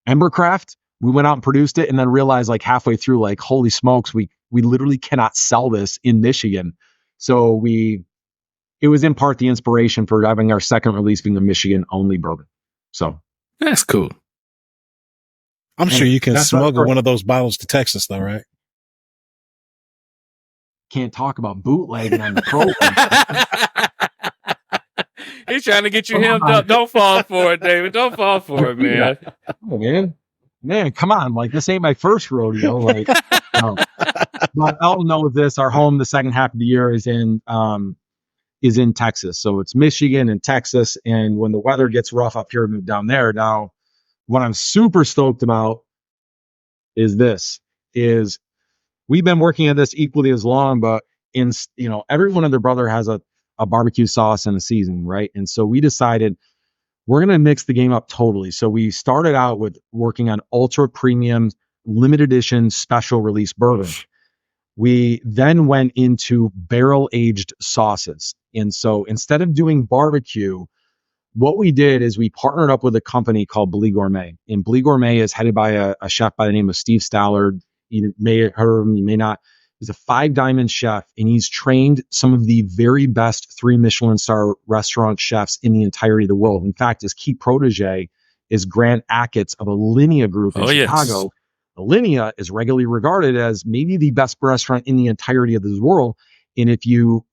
S1: Embercraft, we went out and produced it and then realized like halfway through, like, holy smokes, we literally cannot sell this in Michigan. So it was in part the inspiration for having our second release being a Michigan only bourbon. So
S4: that's cool.
S3: I'm sure you can smuggle one of those bottles to Texas, though, right?
S1: Can't talk about bootlegging on the program.
S4: He's trying to get you hemmed up. Don't fall for it, David. Don't fall for it, man.
S1: Oh, man, come on. Like, this ain't my first rodeo. Like, no. But Alton knows this. Our home the second half of the year is in Texas. So it's Michigan and Texas. And when the weather gets rough up here, move down there. Now, what I'm super stoked about is we've been working at this equally as long, but everyone and their brother has a barbecue sauce and a seasoning, right? And so we decided we're going to mix the game up totally. So we started out with working on ultra premium, limited edition, special release bourbon. We then went into barrel aged sauces. And so instead of doing barbecue, what we did is we partnered up with a company called Blee Gourmet. And Blee Gourmet is headed by a chef by the name of Steve Stallard. You may have heard of him, you may not. He's a 5-diamond chef, and he's trained some of the very best 3 Michelin star restaurant chefs in the entirety of the world. In fact, his key protege is Grant Achatz of Alinea Group in Chicago. Yes. Alinea is regularly regarded as maybe the best restaurant in the entirety of this world. And if you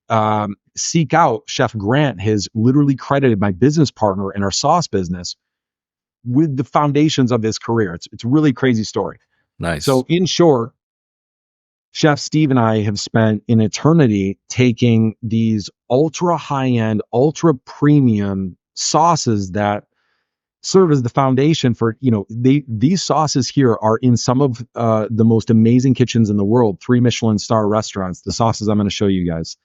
S1: seek out Chef Grant, has literally credited my business partner in our sauce business with the foundations of his career. It's a really crazy story.
S4: Nice.
S1: So in short, Chef Steve and I have spent an eternity taking these ultra high-end, ultra premium sauces that serve as the foundation for, these sauces here are in some of the most amazing kitchens in the world, 3 Michelin star restaurants, the sauces I'm going to show you guys.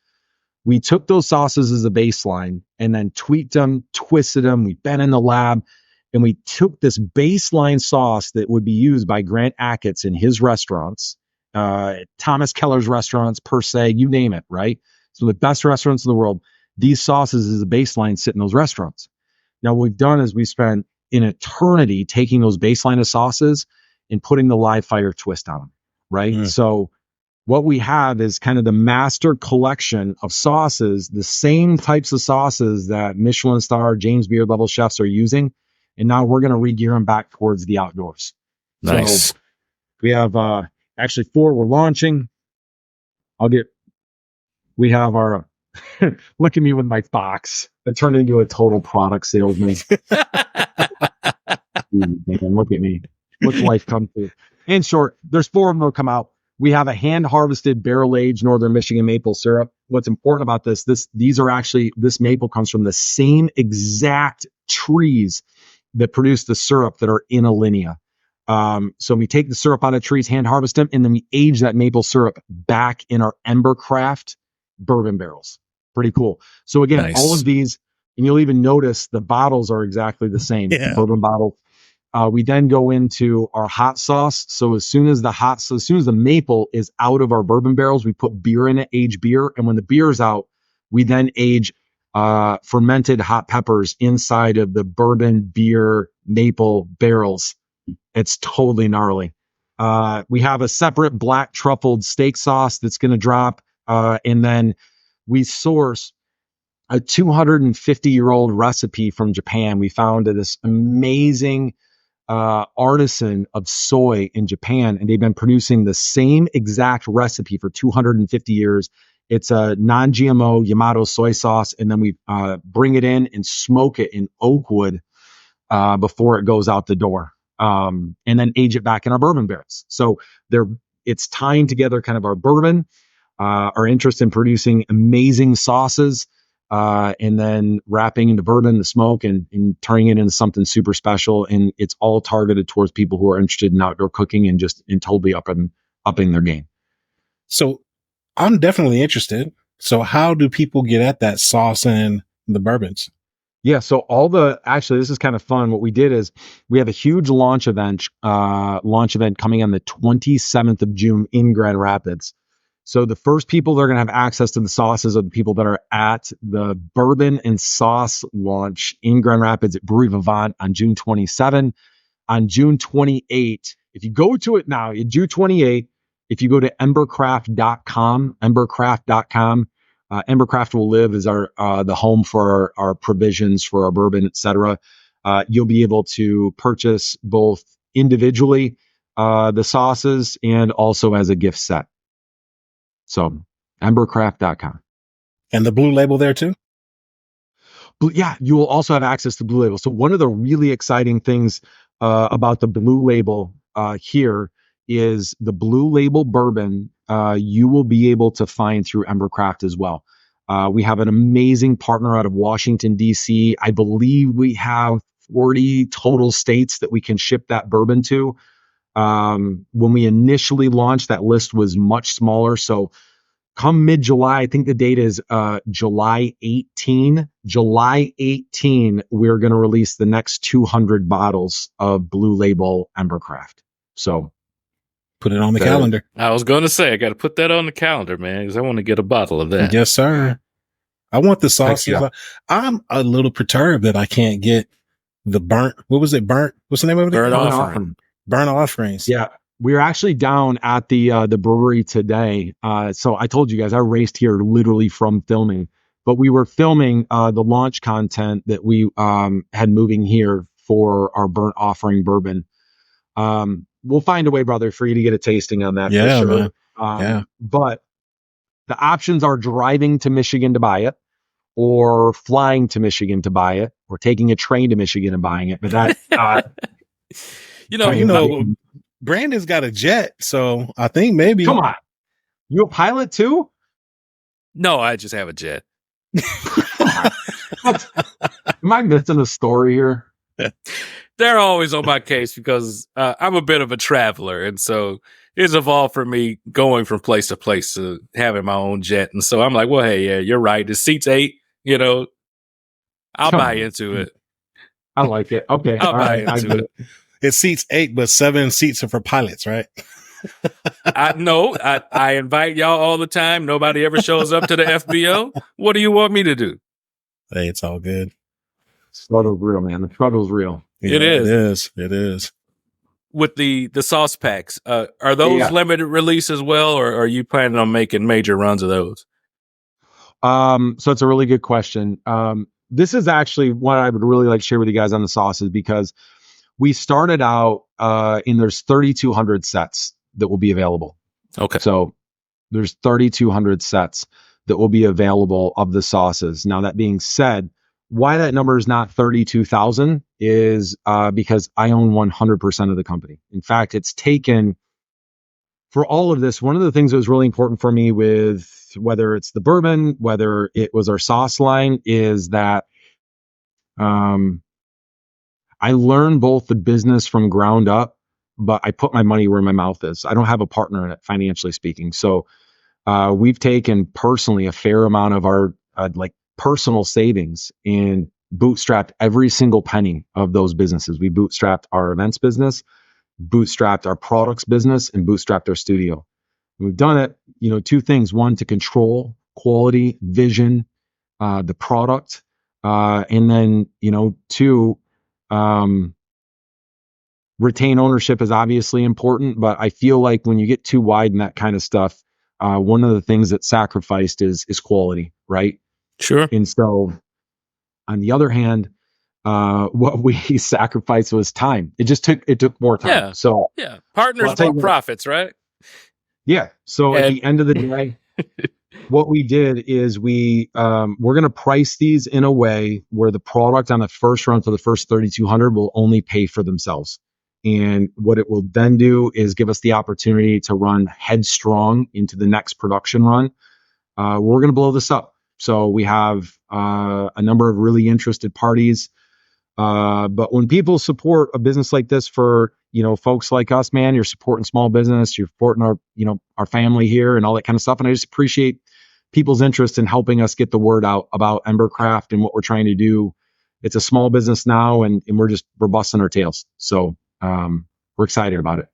S1: We took those sauces as a baseline and then tweaked them, twisted them. We've been in the lab and we took this baseline sauce that would be used by Grant Achatz in his restaurants, Thomas Keller's restaurants, per se, you name it, right? So the best restaurants in the world, these sauces as a baseline sit in those restaurants. Now, what we've done is we spent an eternity taking those baseline of sauces and putting the live fire twist on them, right? So what we have is kind of the master collection of sauces, the same types of sauces that Michelin star, James Beard level chefs are using. And now we're going to re-gear them back towards the outdoors.
S4: Nice.
S1: So we have actually 4 we're launching. We have our, look at me with my box. I turned into a total product salesman. Man, look at me. What's life come to? In short, there's 4 of them that'll come out. We have a hand-harvested barrel-aged Northern Michigan maple syrup. What's important about this maple comes from the same exact trees that produce the syrup that are in Alinea. So we take the syrup out of trees, hand-harvest them, and then we age that maple syrup back in our Embercraft bourbon barrels. Pretty cool. So again,
S4: Nice.
S1: all of these, and you'll even notice the bottles are exactly the same.
S3: Yeah.
S1: Bourbon bottle. We then go into our hot sauce. So as soon as the maple is out of our bourbon barrels, we put beer in it, age beer. And when the beer is out, we then age fermented hot peppers inside of the bourbon, beer, maple barrels. It's totally gnarly. We have a separate black truffled steak sauce that's going to drop. And then we source a 250-year-old recipe from Japan. We found this amazing artisan of soy in Japan, and they've been producing the same exact recipe for 250 years. It's a non-GMO Yamato soy sauce, and then we bring it in and smoke it in oak wood before it goes out the door, and then age it back in our bourbon barrels. So it's tying together kind of our bourbon, our interest in producing amazing sauces, and then wrapping the bourbon, the smoke, and turning it into something super special. And it's all targeted towards people who are interested in outdoor cooking and just totally upping their game.
S3: So I'm definitely interested. So how do people get at that sauce and the bourbons?
S1: Yeah. So actually, this is kind of fun. What we did is we have a huge launch event coming on the 27th of June in Grand Rapids. So the first people that are going to have access to the sauces are the people that are at the bourbon and sauce launch in Grand Rapids at Brewery Vivant on June 27. On June 28, if you go to it now, June 28, if you go to embercraft.com, Embercraft will live as the home for our provisions for our bourbon, etc. You'll be able to purchase both individually the sauces and also as a gift set. So embercraft.com.
S3: And the blue label there too?
S1: Yeah, you will also have access to blue label. So one of the really exciting things about the blue label here is the blue label bourbon you will be able to find through Embercraft as well. We have an amazing partner out of Washington, D.C. I believe we have 40 total states that we can ship that bourbon to. When we initially launched, that list was much smaller. So come mid-July, I think the date is July 18. July 18, we're going to release the next 200 bottles of Blue Label Embercraft. So
S3: put it on the calendar.
S4: I was going to say, I got to put that on the calendar, man, because I want to get a bottle of that.
S3: Yes, sir. I want the sauces.
S1: Yeah.
S3: I'm a little perturbed that I can't get the burnt. What was it? Burnt? What's the name of it?
S4: Burnt offering.
S3: Burnt offerings.
S1: Yeah. We're actually down at the brewery today. So I told you guys, I raced here literally from filming, but we were filming the launch content that we had moving here for our burnt offering bourbon. We'll find a way, brother, for you to get a tasting on that.
S3: Yeah,
S1: for sure.
S3: man. Yeah.
S1: But the options are driving to Michigan to buy it, or flying to Michigan to buy it, or taking a train to Michigan and buying it. But that,
S3: Brandon's got a jet, so I think maybe.
S1: Come on. You a pilot too?
S4: No, I just have a jet.
S1: Am I missing a story here?
S4: They're always on my case because I'm a bit of a traveler. And so it's evolved for me going from place to place to having my own jet. And so I'm like, well, hey, yeah, you're right. The seat's 8, I'll
S1: Come
S4: buy
S1: on.
S4: into it.
S1: I like it. Okay.
S4: I'll
S1: All
S4: buy
S1: right. I
S4: into
S1: get
S4: it.
S3: It seats 8, but 7 seats are for pilots, right?
S4: I invite y'all all the time. Nobody ever shows up to the FBO. What do you want me to do?
S3: Hey, it's all good.
S1: Struggle's real, man. The struggle's real.
S3: Yeah,
S4: It is.
S3: It is. It is.
S4: With the sauce packs, are those
S1: Yeah.
S4: limited release as well, or are you planning on making major runs of those?
S1: So it's a really good question. This is actually what I would really like to share with you guys on the sauces, because we started out and there's 3,200 sets that will be available.
S4: Okay.
S1: So there's 3,200 sets that will be available of the sauces. Now, that being said, why that number is not 32,000 is because I own 100% of the company. In fact, it's taken for all of this. One of the things that was really important for me with whether it's the bourbon, whether it was our sauce line, is that I learned both the business from ground up, but I put my money where my mouth is. I don't have a partner in it, financially speaking. So we've taken personally a fair amount of our like personal savings and bootstrapped every single penny of those businesses. We bootstrapped our events business, bootstrapped our products business, and bootstrapped our studio. We've done it, two things: one, to control quality, vision, the product, and then two, retain ownership is obviously important, but I feel like when you get too wide in that kind of stuff, one of the things that's sacrificed is quality, right?
S4: Sure.
S1: And so, on the other hand, what we sacrificed was time. It took more time.
S4: Yeah.
S1: So
S4: Yeah. Partners
S1: I'll tell
S4: for
S1: you what-
S4: profits, right?
S1: yeah. So at the end of the day, what we did is we're going to price these in a way where the product on the first run for the first 3,200 will only pay for themselves. And what it will then do is give us the opportunity to run headstrong into the next production run. We're going to blow this up. So we have a number of really interested parties. But when people support a business like this, for folks like us, man, you're supporting small business, you're supporting our family here and all that kind of stuff. And I just appreciate people's interest in helping us get the word out about Embercraft and what we're trying to do. It's a small business now, and we're busting our tails. So we're excited about it.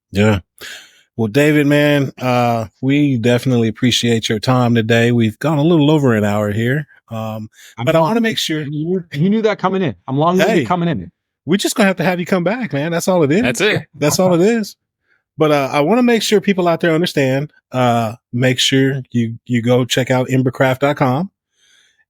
S3: Yeah. Well, David, man, we definitely appreciate your time today. We've gone a little over an hour here. But I want to make sure
S1: you knew that coming in. I'm long-winded coming in.
S3: We're just going to have you come back, man. That's all it is.
S4: That's it.
S3: That's all it is. But I want to make sure people out there understand. Make sure you go check out embercraft.com.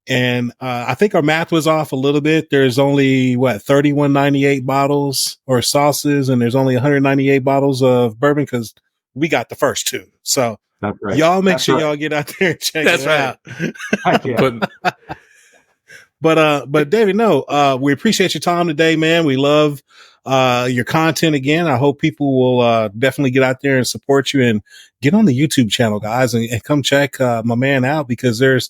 S3: And I think our math was off a little bit. There's only 31.98 bottles or sauces, and there's only 198 bottles of bourbon because we got the first 2. So
S1: That's right.
S3: y'all make
S1: That's
S3: sure
S1: right.
S3: y'all get out there and check
S4: That's
S3: it
S4: right.
S3: out.
S1: Yeah.
S3: But David, no, we appreciate your time today, man. We love your content again. I hope people will definitely get out there and support you and get on the YouTube channel, guys, and come check my man out, because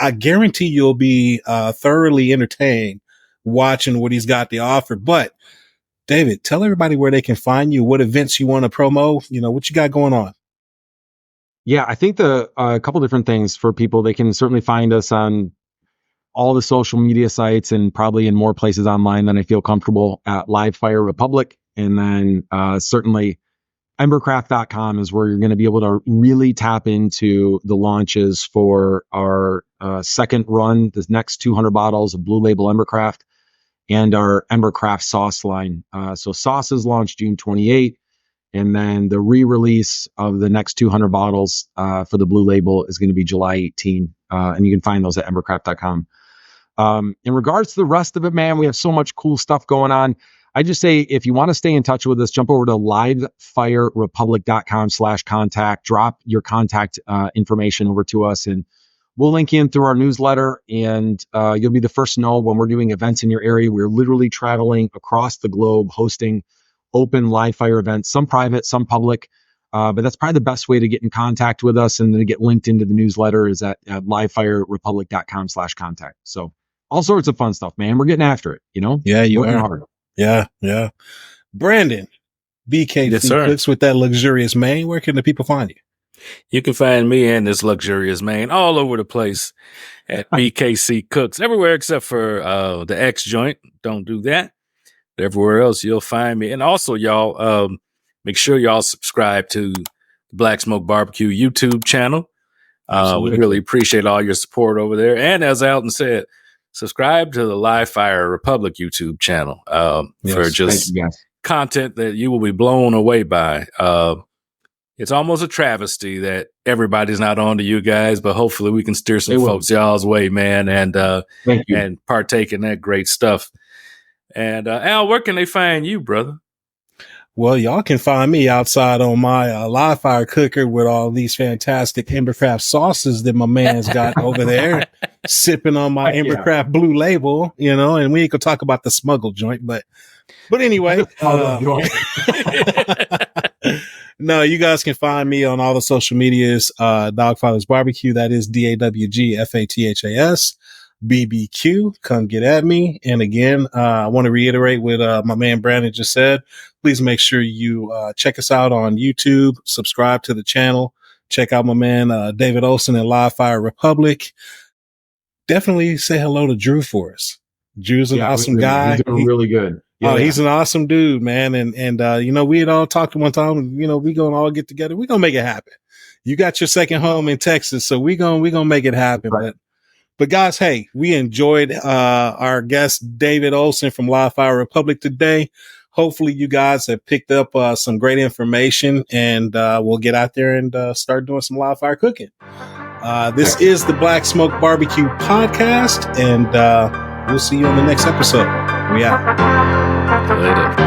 S3: I guarantee you'll be thoroughly entertained watching what he's got to offer. But David, tell everybody where they can find you, what events you want to promo, what you got going on.
S1: Yeah, I think a couple different things for people. They can certainly find us on all the social media sites and probably in more places online than I feel comfortable at Live Fire Republic. And then certainly Embercraft.com is where you're going to be able to really tap into the launches for our second run, the next 200 bottles of Blue Label Embercraft and our Embercraft sauce line. So sauces launched June 28, and then the re-release of the next 200 bottles for the Blue Label is going to be July 18. And you can find those at Embercraft.com. In regards to the rest of it, man, we have so much cool stuff going on. I just say, if you want to stay in touch with us, jump over to livefirerepublic.com/contact, drop your contact information over to us, and we'll link you in through our newsletter, and you'll be the first to know when we're doing events in your area. We're literally traveling across the globe, hosting open live fire events, some private, some public. But that's probably the best way to get in contact with us and then to get linked into the newsletter is at livefirerepublic.com/contact. So all sorts of fun stuff, man. We're getting after it,
S3: Yeah, you
S1: working
S3: are.
S1: hard.
S3: Yeah. Brandon, BKC
S4: Yes, sir.
S3: Cooks with that luxurious mane. Where can the people find you?
S4: You can find me and this luxurious man all over the place at BKC Cooks, everywhere except for the X joint. Don't do that. Everywhere else, you'll find me. And also, y'all, make sure y'all subscribe to the Black Smoke Barbecue YouTube channel. We really appreciate all your support over there. And as Alton said, subscribe to the Live Fire Republic YouTube channel for just content that you will be blown away by. It's almost a travesty that everybody's not on to you guys, but hopefully we can steer some folks y'all's way, man, and partake in that great stuff. And Al, where can they find you, brother?
S3: Well, y'all can find me outside on my live fire cooker with all these fantastic Embercraft sauces that my man's got over there, sipping on my Embercraft Blue Label, and we ain't gonna talk about the smuggle joint, but anyway, no, you guys can find me on all the social medias, Dogfather's Barbecue. That is DAWGFATHAS BBQ. Come get at me. And again, I want to reiterate what my man Brandon just said. Please make sure you check us out on YouTube, subscribe to the channel, check out my man David Olson and Live Fire Republic. Definitely say hello to Drew for us. Drew's an awesome guy.
S1: He's doing really good.
S3: He's an awesome dude, man. And we had all talked one time, we gonna all get together. We're gonna make it happen. You got your second home in Texas, so we're gonna make it happen. Right. But guys, hey, we enjoyed our guest David Olson from Live Fire Republic today. Hopefully you guys have picked up some great information, and we'll get out there and start doing some live fire cooking. This is the Black Smoke Barbecue Podcast, and we'll see you on the next episode. We out.
S4: Later.